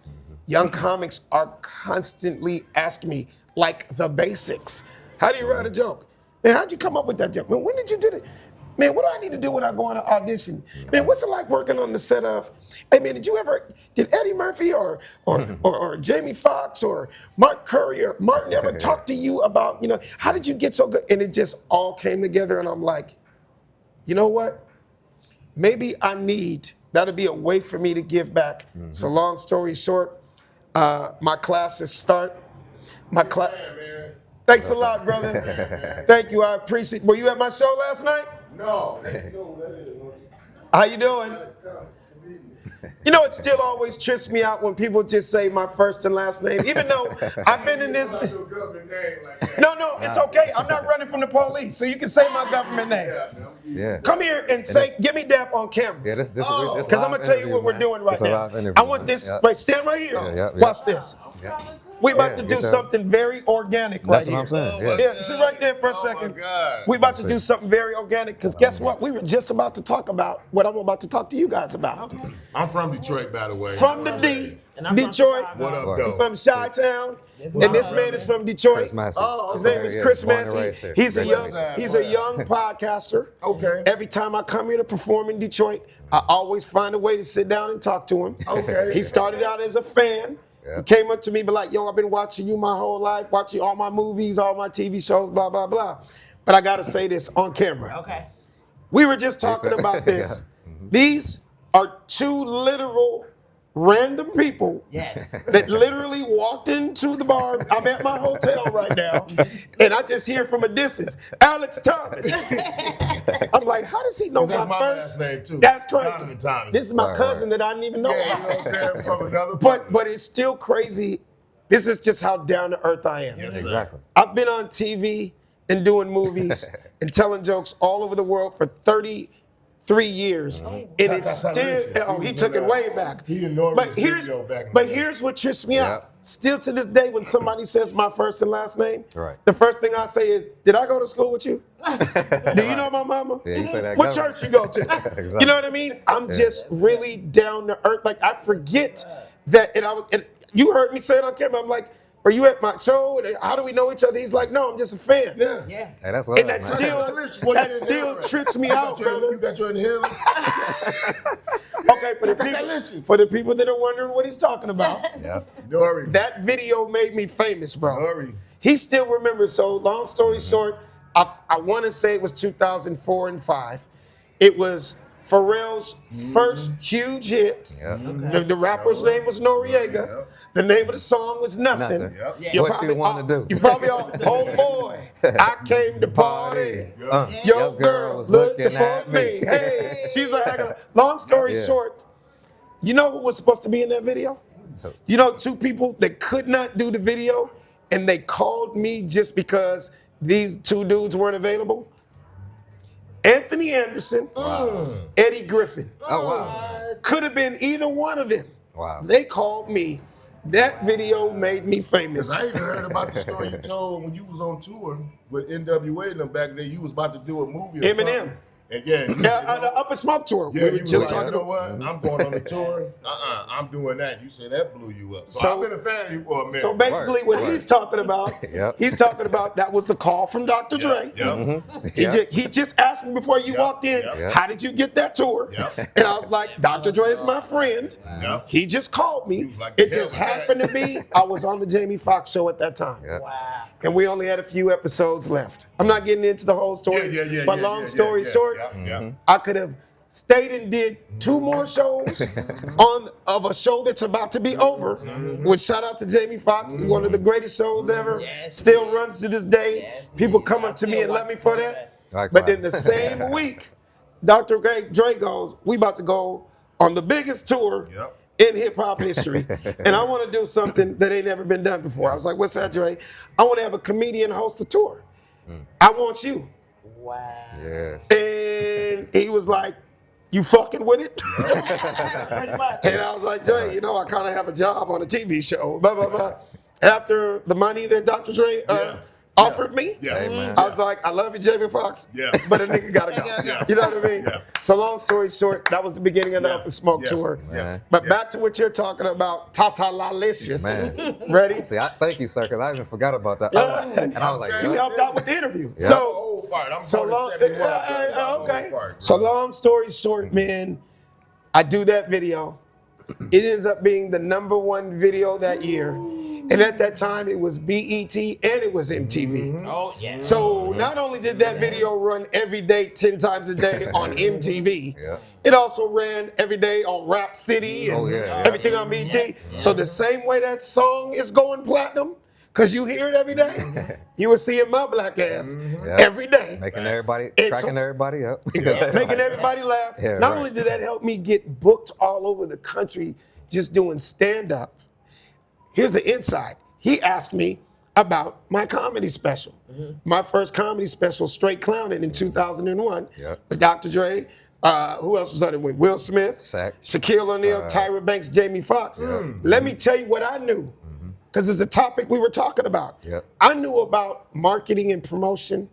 young comics are constantly asking me, like, the basics. How do you write a joke? Man, how'd you come up with that joke? Man, when did you do that? Man, what do I need to do when I go on an audition? Man, what's it like working on the set of, hey man, did Eddie Murphy or Jamie Foxx or Mark Curry or Martin ever talk to you about, how did you get so good? And it just all came together, and I'm like, you know what? Maybe that'll be a way for me to give back. So long story short, my classes start. Thanks a lot, brother. Thank you, I appreciate. Were you at my show last night? No. How you doing? It still always trips me out when people just say my first and last name, even though I've been in this. No, it's okay. I'm not running from the police, so you can say my government name. Yeah. Come here and give me dap on camera. Yeah, this because I'm gonna tell you what we're doing right now. I want this. Wait, stand right here. Watch this. We're about to do something very organic right here. That's what I'm saying. Yeah, sit right there for a second. We're about to do something very organic, because guess what? We were just about to talk about what I'm about to talk to you guys about. I'm from Detroit, by the way. From the D, Detroit. What up, though? From Chi-Town. And this man is from Detroit. His name is Chris Massey. He's a young podcaster. Okay. Every time I come here to perform in Detroit, I always find a way to sit down and talk to him. Okay. He started out as a fan. He came up to me, be like, yo, I've been watching you my whole life, watching all my movies, all my TV shows, blah, blah, blah. But I got to say this on camera. Okay. We were just talking about this. These are 2 literal random people that literally walked into the bar. I'm at my hotel right now, and I just hear from a distance, Alex Thomas. I'm like, how does he know my last first name too? That's crazy. Donovan Thomas. This is my cousin that I didn't even know Yeah, you know about. what I'm saying? From another But it's still crazy. This is just how down to earth I am. Yes, sir. Exactly. I've been on TV and doing movies and telling jokes all over the world for 33 years, and it's still. He took it way back. He ignored But his here's video back in but the day. here's what trips me out. Still to this day, when somebody says my first and last name, the first thing I say is, "Did I go to school with you? Do you know my mama? Yeah, you say that. What church you go to?" Exactly. You know what I mean? I'm just really down to earth. Like, I forget that, and you heard me say it on camera. I'm like, "Are you at my show? How do we know each other?" He's like, "No, I'm just a fan." Yeah. Yeah. Hey, that's love, And that man. still trips me out, You brother. got your inhaler? Okay, for the people that are wondering what he's talking about, Nori. that video made me famous, bro. Nori. He still remembers. So long story short, I want to say it was 2004 and 5. It was Pharrell's first huge hit. The rapper's name was Noriega. The name of the song was Nothing. What you want to do? You probably all, oh boy, I came to party. Your girl was looking for me. Hey, she's like, long story short, you know who was supposed to be in that video? You know, two people that could not do the video, and they called me just because these two dudes weren't available? Anthony Anderson, Eddie Griffin. Oh, wow. Could have been either one of them. Wow. They called me. That video made me famous. I even heard about the story you told when you was on tour with NWA and them back then. You was about to do a movie or Eminem. something. And yeah, The Up and Smoke tour. yeah, We were you just was like, talking you know what? I'm going on the tour. I'm doing that. You say that blew you up. So So- I've been a fan of you for a minute. So basically, what he's talking about, he's talking about that was the call from Dr. Dre. He just asked me before you walked in, how did you get that tour? And I was like, Dr. Dre is my friend. He just called me. like, It "The just hell with happened to be I was on the Jamie Foxx show at that time. Wow. And we only had a few episodes left. I'm not getting into the whole story, but long story short, I could have stayed and did 2 more shows of a show that's about to be over. Which shout out to Jamie Foxx, one of the greatest shows ever. Yes. Still runs to this day. Yes, People indeed. come I up to me still and love watch me for that. that. But then the same week, Dr. Dre goes, we about to go on the biggest tour in hip hop history. And I want to do something that ain't never been done before. I was like, what's that, Dre? I want to have a comedian host the tour. I want you. Wow. Yeah. And he was like, you fucking with it? Pretty much. And I was like, Dre, you know, I kind of have a job on a TV show, blah, blah, blah. After the money that Dr. Dre offered me, Amen. I was like, I love you, Jamie Foxx, but a nigga gotta go. You know what I mean? So long story short, that was the beginning of the Up and Smoke tour. But back to what you're talking about, Tata Lalicious. Ready? See, thank you, sir, because I even forgot about that. And I was like, You helped out with the interview. Yeah. So long story short, man, I do that video. It ends up being the #1 video that year. And at that time, it was BET and it was MTV. Oh, yeah. So not only did that video run every day, 10 times a day on MTV, it also ran every day on Rap City and everything on BET. So the same way that song is going platinum, because you hear it every day, you were seeing my black ass every day. making everybody, It's cracking everybody up. Making everybody laugh. Yeah, Not right. only did that help me get booked all over the country just doing stand-up, here's the inside. He asked me about my comedy special. My first comedy special, Straight Clowning, in 2001 with Dr. Dre. Who else was on it with? Will Smith, Shaquille O'Neal, Tyra Banks, Jamie Foxx. Let me tell you what I knew, because it's a topic we were talking about. I knew about marketing and promotion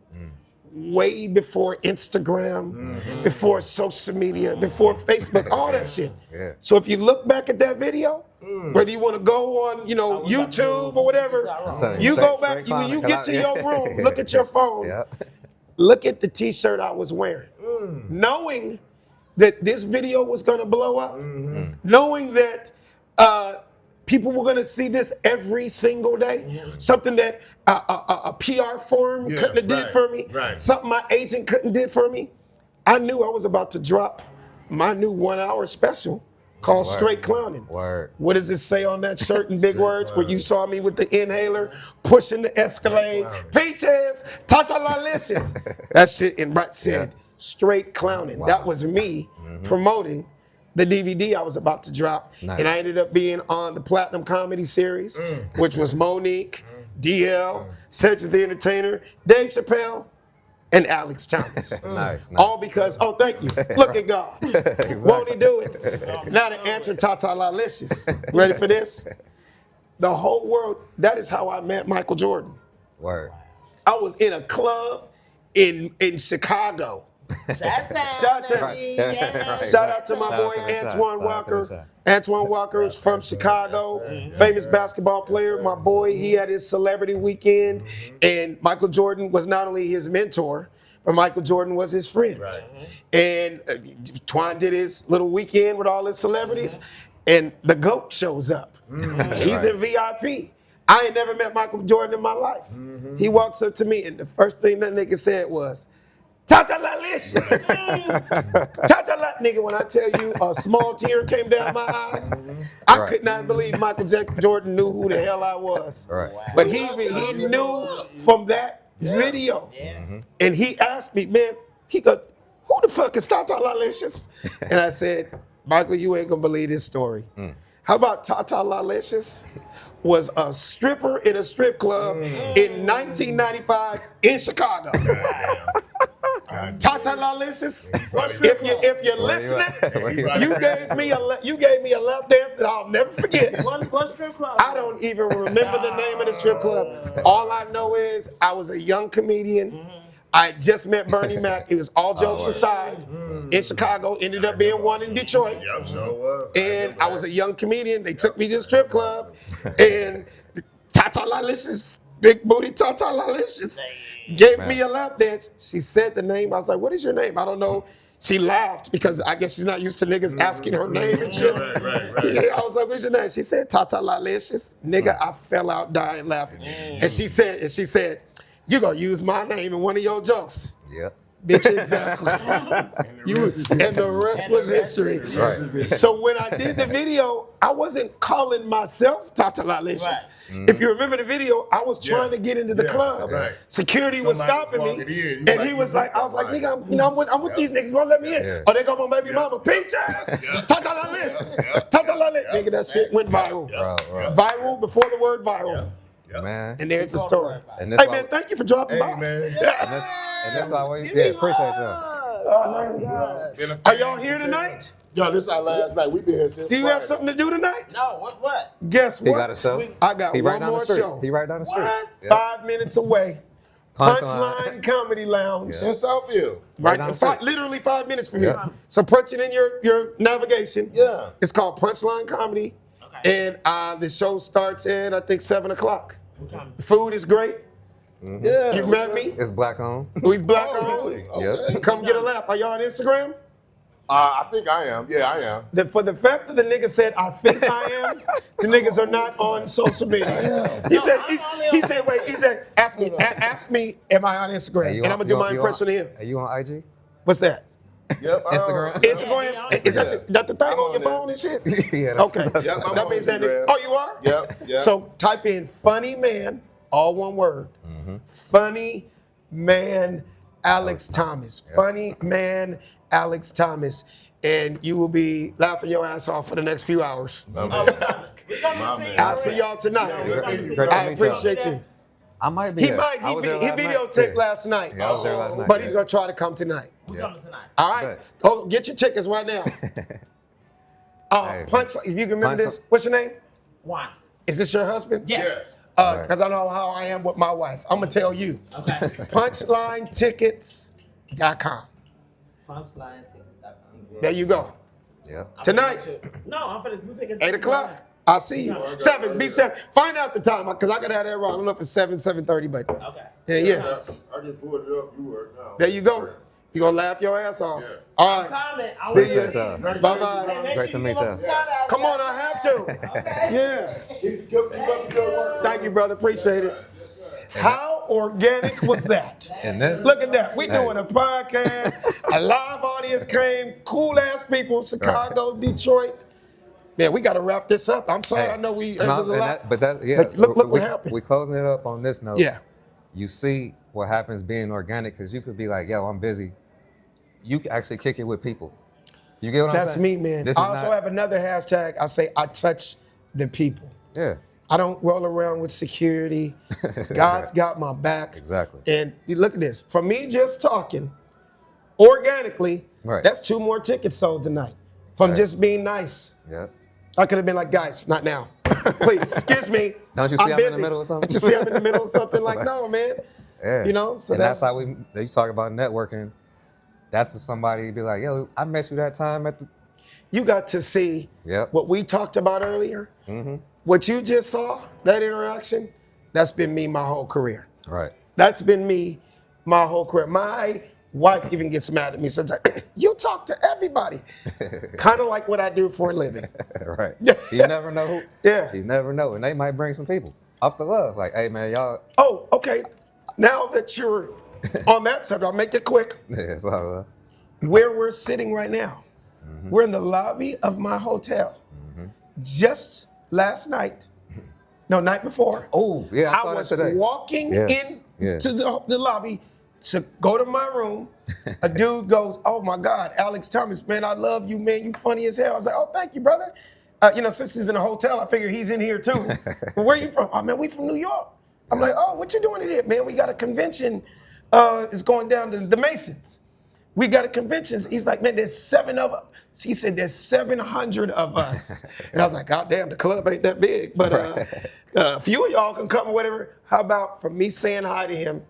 way before Instagram, before social media, before Facebook, all that shit. So if you look back at that video, whether you want to go on, you know, YouTube or whatever, you go back, you get to your room, look at your phone, look at the t-shirt I was wearing, knowing that this video was gonna blow up, knowing that people were gonna see this every single day, something that a PR firm couldn't have did for me, something my agent couldn't did for me. I knew I was about to drop my new 1-hour special called Straight Clowning. What does it say on that shirt in big words? Where you saw me with the inhaler, pushing the Escalade, peaches, Tata Lalicious. That shit in bright said Straight Clowning. That was me promoting the DVD I was about to drop. And I ended up being on the Platinum Comedy Series, which was Monique, DL, Cedric the Entertainer, Dave Chappelle, and Alex Thomas. All because, oh, thank you. Look at God. Won't he do it? Now to answer Tata Lalicious. Ready for this? The whole world, that is how I met Michael Jordan. I was in a club in Chicago. Shout out to my boy Antoine Walker. Antoine Walker is from Chicago, famous basketball player. My boy, he had his celebrity weekend, and Michael Jordan was not only his mentor, but Michael Jordan was his friend. And Twan did his little weekend with all his celebrities, and the GOAT shows up. He's in VIP. I ain't never met Michael Jordan in my life. He walks up to me, and the first thing that nigga said was, Tata-lalicious. Tata-la, nigga, when I tell you a small tear came down my eye, I could not believe Michael Jordan knew who the hell I was. Right. But he knew from that video. And he asked me, man, he goes, who the fuck is Tata-lalicious? And I said, Michael, you ain't gonna believe this story. How about Tata-lalicious was a stripper in a strip club in 1995 in Chicago. Tata-lalicious, if you're listening, you gave me a lap dance that I'll never forget. What strip club? I don't even remember the name of the strip club. All I know is I was a young comedian. I just met Bernie Mac. It was all jokes aside. In Chicago, ended up being one in Detroit. Yep, sure was. And I was a young comedian. They took me to the strip club, and Tata-lalicious, big booty Tata-lalicious, gave me a lap dance. She said the name. I was like, "What is your name?" I don't know. She laughed because I guess she's not used to niggas asking her name and shit. Right. Yeah, I was like, "What's your name?" She said, "Tata-lalicious." Nigga, I fell out dying laughing. And she said, "You gonna use my name in one of your jokes?" Yep. Bitch, exactly. And the rest was history. Right. So when I did the video, I wasn't calling myself Tata-lalicious. If you remember the video, I was trying to get into the club. right. Security was Somebody stopping me, walking in, you and like, he was you like, I was like, right. nigga, I'm with these niggas, don't let me in. Yeah. Oh, they go my baby mama, peach ass, Tata-lalicious, Tata-lalicious. Nigga, that shit went viral. Bro. Viral before the word viral. Man. And there's the story. And that's Hey why- man, thank you for dropping by. Hey, man. And that's why we appreciate y'all. Are y'all here tonight? Yo, this is our last night. We been here since Do you have Friday. something to do tonight? No, what? Guess He what? got a show. I got He right one down more the street. show. He right down the street. What? Yep. 5 minutes away. Punchline. Punchline Comedy Lounge. In Southfield. Right, down the street. literally 5 minutes from Yeah. here. So punch it in your navigation. Yeah. It's called Punchline Comedy. Okay. And the show starts at, I think, 7 o'clock. Okay. The food is great. Yeah. You met me. It's black on. We black Oh, on. really? Yep. Okay. Come get a laugh. Are y'all on Instagram? I think I am. Yeah, I am. For the fact that the nigga said, I think I am, the niggas are not on social media. He said, ask me, am I on Instagram? Hey, you And on- I'm gonna do you my on- you impression on- of him. Are you on IG? What's that? Yep. Instagram? Instagram? Is that the thing I'm on your on phone and shit? Yeah, that's, Okay. that's- Yep, I'm That on means that Instagram. nigga. Oh, you are? Yep. So type in funny man, all one word. Funny man Alex Thomas. Funny man Alex Thomas. And you will be laughing your ass off for the next few hours. My Oh, man. we coming to see you. I'll see y'all tonight. Great to I meet y'all. appreciate you. I might be He there. might. I was He there last night. videotaped Yeah. last night. Yeah, I was there last night. But he's going to try to come tonight. We coming tonight. All right. Bet. Oh, get your tickets right now. Hey, Punch. If you can remember Punch- this, what's your name? One. Is this your husband? Yes. Because I know how I am with my wife. I'm going to tell you. Okay. PunchlineTickets.com. Punchline.com. There you go. Yep. Tonight, No, I'm finna. We finna 8 o'clock. I'll see you. 7. Be 7. Find out the time because I got to have that wrong. I don't know if it's 7, 7:30, but Okay. yeah. I just pulled it up. You work now. There you go. You're going to laugh your ass off. Yeah. All right. Comment. I See want ya. Appreciate y'all. Bye-bye. Make Great sure to you meet give us a y'all. shout out. Come on, I have to. Yeah. Keep up the good work. Thank you, brother. Appreciate it. How organic was that? And this, Look at that. We Hey. doing a podcast. A live audience came. Cool ass people. Chicago, Detroit. Man, we got to wrap this up. I'm sorry. Hey, I know we. no, There's a and lot. but that, yeah. Look what we, happened. We closing it up on this note. Yeah. You see what happens being organic because you could be like, yo, I'm busy. You can actually kick it with people. You get what I'm That's saying? me, man. This I is also not, have another hashtag. I say I touch the people. Yeah, I don't roll around with security. God's got my back. exactly. And look at this. For me just talking organically, Right. that's 2 more tickets sold tonight. From Right. just being nice. Yeah. I could have been like, guys, not now. Please, excuse me. Don't you see I'm in the busy. middle of something? Don't you see I'm in the middle of something? So Like, like- no, man. Yeah. You know, so and that's how you talk about networking. That's if somebody be like, yo, I met you that time at the. You got to see Yep. what we talked about earlier. Mm-hmm. What you just saw, that interaction, that's been me my whole career. Right. That's been me my whole career. My wife even gets mad at me sometimes. You talk to everybody. Kind of like what I do for a living. Right. You never know who. Yeah. You never know. And they might bring some people off the love. Like, hey, man, y'all. Oh, okay. Now that you're on that subject, I'll make it quick. Yeah, so Where we're sitting right now, we're in the lobby of my hotel. Just last night, no, night before. oh yeah, I I saw that was today. walking Yes, yeah. into the lobby to go to my room. A dude goes, "Oh my God, Alex Thomas, man, I love you, man. You funny as hell." I was like, "Oh, thank you, brother." Since he's in a hotel, I figure he's in here too. Where you from? Oh man, we from New York. I'm like, "Oh, what you doing in here, man? We got a convention. It's going down to the Masons. We got a convention." He's like, "Man, there's 7 of us." He said, "There's 700 of us." And I was like, "God damn, the club ain't that big, but a few of y'all can come or whatever." How about for me saying hi to him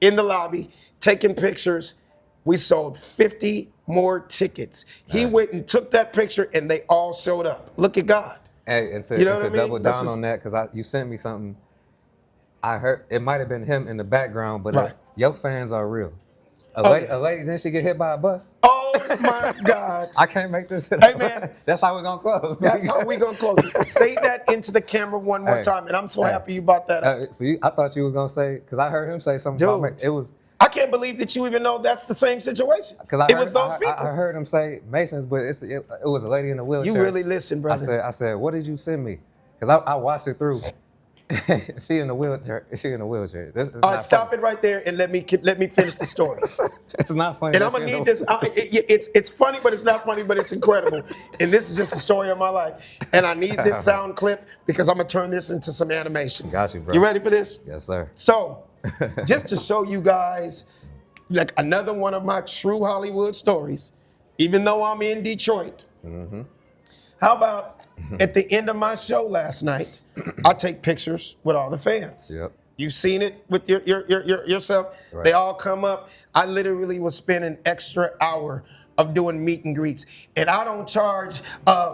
in the lobby, taking pictures? We sold 50 more tickets. He went and took that picture, and they all showed up. Look at God. Hey, and to, You know and what to I mean? double That's down just- on that, because you sent me something. I heard it might have been him in the background, but Right. your fans are real. A yeah. lady, didn't she get hit by a bus? Oh my God. I can't make this shit Hey, up. man. That's how we're gonna close. That's how we gonna close it. Say that into the camera one more Hey. time, and I'm so Hey. happy you brought that up. I thought you was gonna say, because I heard him say something about Dude. it was I can't believe that you even know that's the same situation. because It was those people. I heard him say Masons, but it was a lady in a wheelchair. You really listen, brother. I said, what did you send me? Because I watched it through. She in a wheelchair. She in a wheelchair. All right, stop it right there and let me finish the story. It's not funny. And I'm gonna need this. It's funny, but it's not funny, but it's incredible. And this is just the story of my life. And I need this sound clip because I'm gonna turn this into some animation. Got you, bro. You ready for this? Yes, sir. So, just to show you guys, like another one of my true Hollywood stories, even though I'm in Detroit. How about at the end of my show last night, I take pictures with all the fans. Yep. You've seen it with yourself. Right. They all come up. I literally will spend an extra hour of doing meet and greets, and I don't charge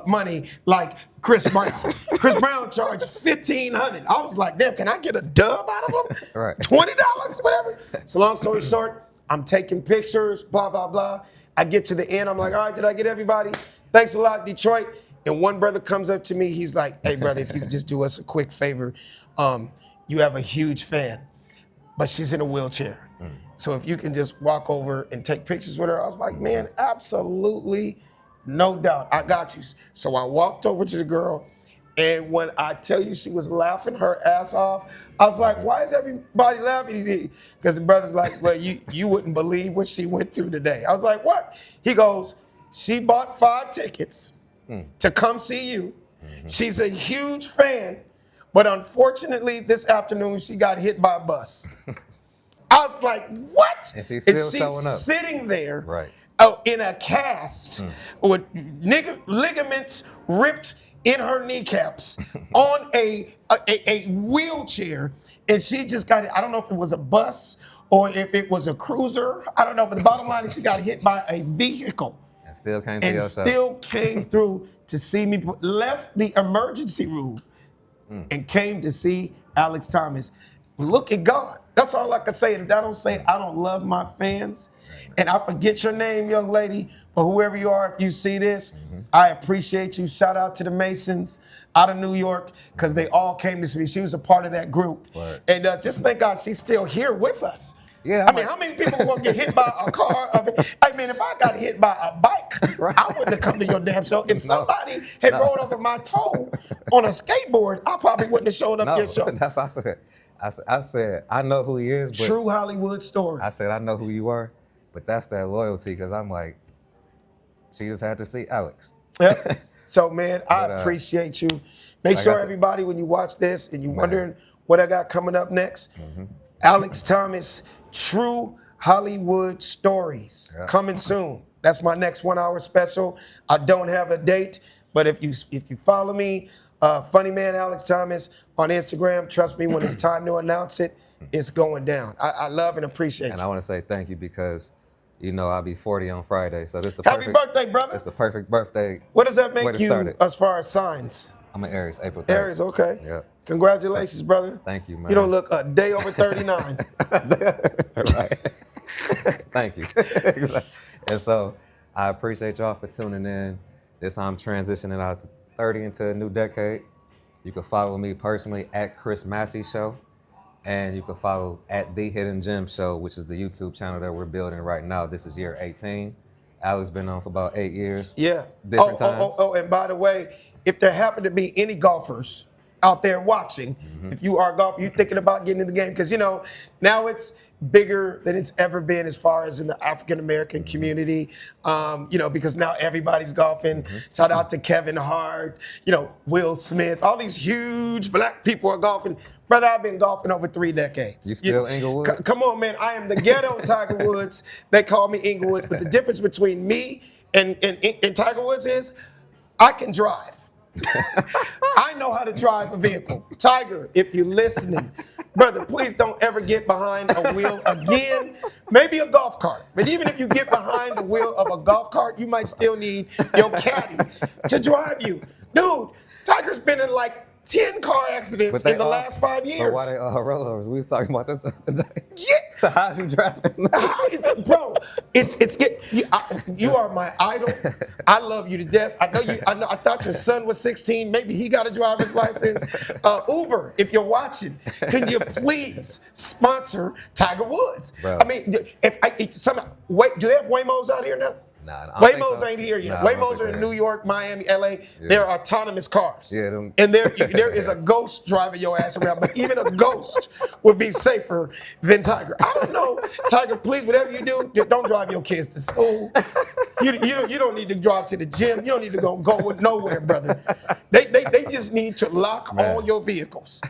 money like Chris Brown. Chris Brown charged $1,500. I was like, damn, can I get a dub out of him? Right. $20, whatever. So long story short, I'm taking pictures, blah, blah, blah. I get to the end, I'm like, all right, did I get everybody? Thanks a lot, Detroit. And one brother comes up to me, he's like, hey, brother, if you could just do us a quick favor, you have a huge fan, but she's in a wheelchair. So if you can just walk over and take pictures with her. I was like, man, absolutely, no doubt. I got you. So I walked over to the girl, and when I tell you she was laughing her ass off, I was like, why is everybody laughing? Because the brother's like, well, you wouldn't believe what she went through today. I was like, what? He goes, she bought 5 tickets to come see you. She's a huge fan, but unfortunately this afternoon she got hit by a bus. I was like, what? And she's still showing up. Sitting there Right. in a cast with ligaments ripped in her kneecaps on a wheelchair. And she just got it. I don't know if it was a bus or if it was a cruiser. I don't know. But the bottom line is she got hit by a vehicle. And still came to And your show. still came through to see me, left the emergency room and came to see Alex Thomas. Look at God. That's all I can say. And I don't say I don't love my fans. And I forget your name, young lady, but whoever you are, if you see this, I appreciate you. Shout out to the Masons out of New York because they all came to see me. She was a part of that group. Word. And just thank God she's still here with us. Yeah, I mean, how many people gonna get hit by a car? I mean, if I got hit by a bike, Right. I wouldn't have come to your damn show. If somebody had rolled over my toe on a skateboard, I probably wouldn't have showed up No, your show. that's what I said. I said, I know who he is, but True Hollywood story. I said, I know who you are, but that's that loyalty because I'm like, she just had to see Alex. Yep. So, man, I But, appreciate you. Make like I sure said- everybody, when you watch this and you're wondering what I got coming up next, Alex Thomas, True Hollywood Stories, Yeah. coming soon. That's my next 1-hour special. I don't have a date, but if you follow me, Funny Man Alex Thomas on Instagram, trust me, when it's time to announce it, it's going down. I love and appreciate And you. I want to say thank you because, you know, I'll be 40 on Friday, so this is the Happy perfect. birthday, brother. It's the perfect birthday. What does that way make to you start it. as far as signs? I'm an Aries, April 3rd. Aries, okay. Yep. Congratulations, brother. Thank you, man. You don't look a day over 39. Right. Thank you. And so I appreciate y'all for tuning in. This I'm transitioning out to 30 into a new decade. You can follow me personally at Chris Massey Show. And you can follow at The Hidden Gem Show, which is the YouTube channel that we're building right now. This is year 18. Alex been on for about 8 years. Yeah. Different times. And by the way, if there happen to be any golfers out there watching, if you are a golfer, you're thinking about getting in the game, because, you know, now it's bigger than it's ever been as far as in the African-American community, you know, because now everybody's golfing. Shout out to Kevin Hart, you know, Will Smith, all these huge black people are golfing. Brother, I've been golfing over 3 decades. You still Inglewood? Come on, man. I am the ghetto Tiger Woods. They call me Inglewoods. But the difference between me and Tiger Woods is I can drive. I know how to drive a vehicle. Tiger, if you're listening, brother, please don't ever get behind a wheel again. Maybe a golf cart. But even if you get behind the wheel of a golf cart, you might still need your caddy to drive you. Dude, Tiger's been in like 10 car accidents in the last 5 years. But why they all rollovers? We was talking about this the other day. Yeah. So how's you driving? Bro, you are my idol. I love you to death. I thought your son was 16. Maybe he got a driver's license. Uber, if you're watching, can you please sponsor Tiger Woods? Bro. I mean, do they have Waymos out here now? Nah, I don't think Waymos so. ain't here yet. Nah, I don't Waymos think are in they New York, Miami, LA. They're autonomous cars. Yeah, them- And there is a ghost driving your ass around. But even a ghost would be safer than Tiger. I don't know, Tiger. Please, whatever you do, just don't drive your kids to school. You don't need to drive to the gym. You don't need to go nowhere, brother. They just need to lock all your vehicles.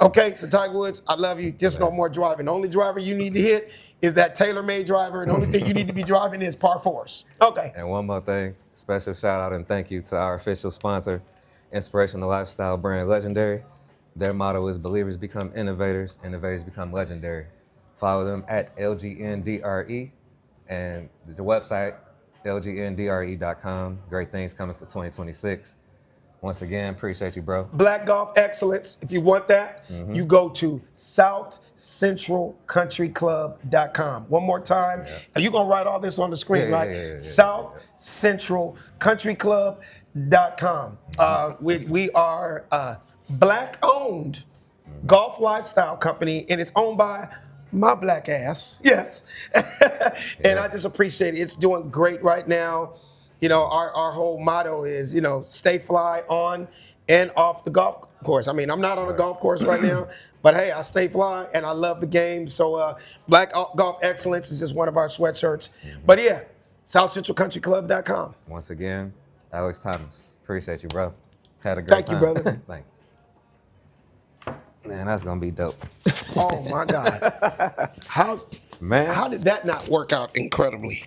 Okay, so Tiger Woods, I love you. Just no more driving. The only driver you need to hit is that tailor-made driver, and the only thing you need to be driving is par fours. Okay. And one more thing, special shout out and thank you to our official sponsor, inspirational lifestyle brand Legendary. Their motto is believers become innovators, innovators become legendary. Follow them at LGNDRE and the website lgndre.com. Great things coming for 2026. Once again, appreciate you, bro. Black Golf Excellence. If you want that, you go to SouthCentralCountryClub.com. One more time. Are you going to write all this on the screen, right? SouthCentralCountryClub.com. We are a black-owned golf lifestyle company, and it's owned by my black ass. Yes. And I just appreciate it. It's doing great right now. You know, our whole motto is, you know, stay fly on and off the golf course. I mean, I'm not on a golf course right now, but hey, I stay fly and I love the game. So Black Golf Excellence is just one of our sweatshirts. But yeah, SouthCentralCountryClub.com. Once again, Alex Thomas. Appreciate you, bro. Had a great time. Thank you, brother. Thank you. Man, that's going to be dope. Oh, my God. How did that not work out incredibly?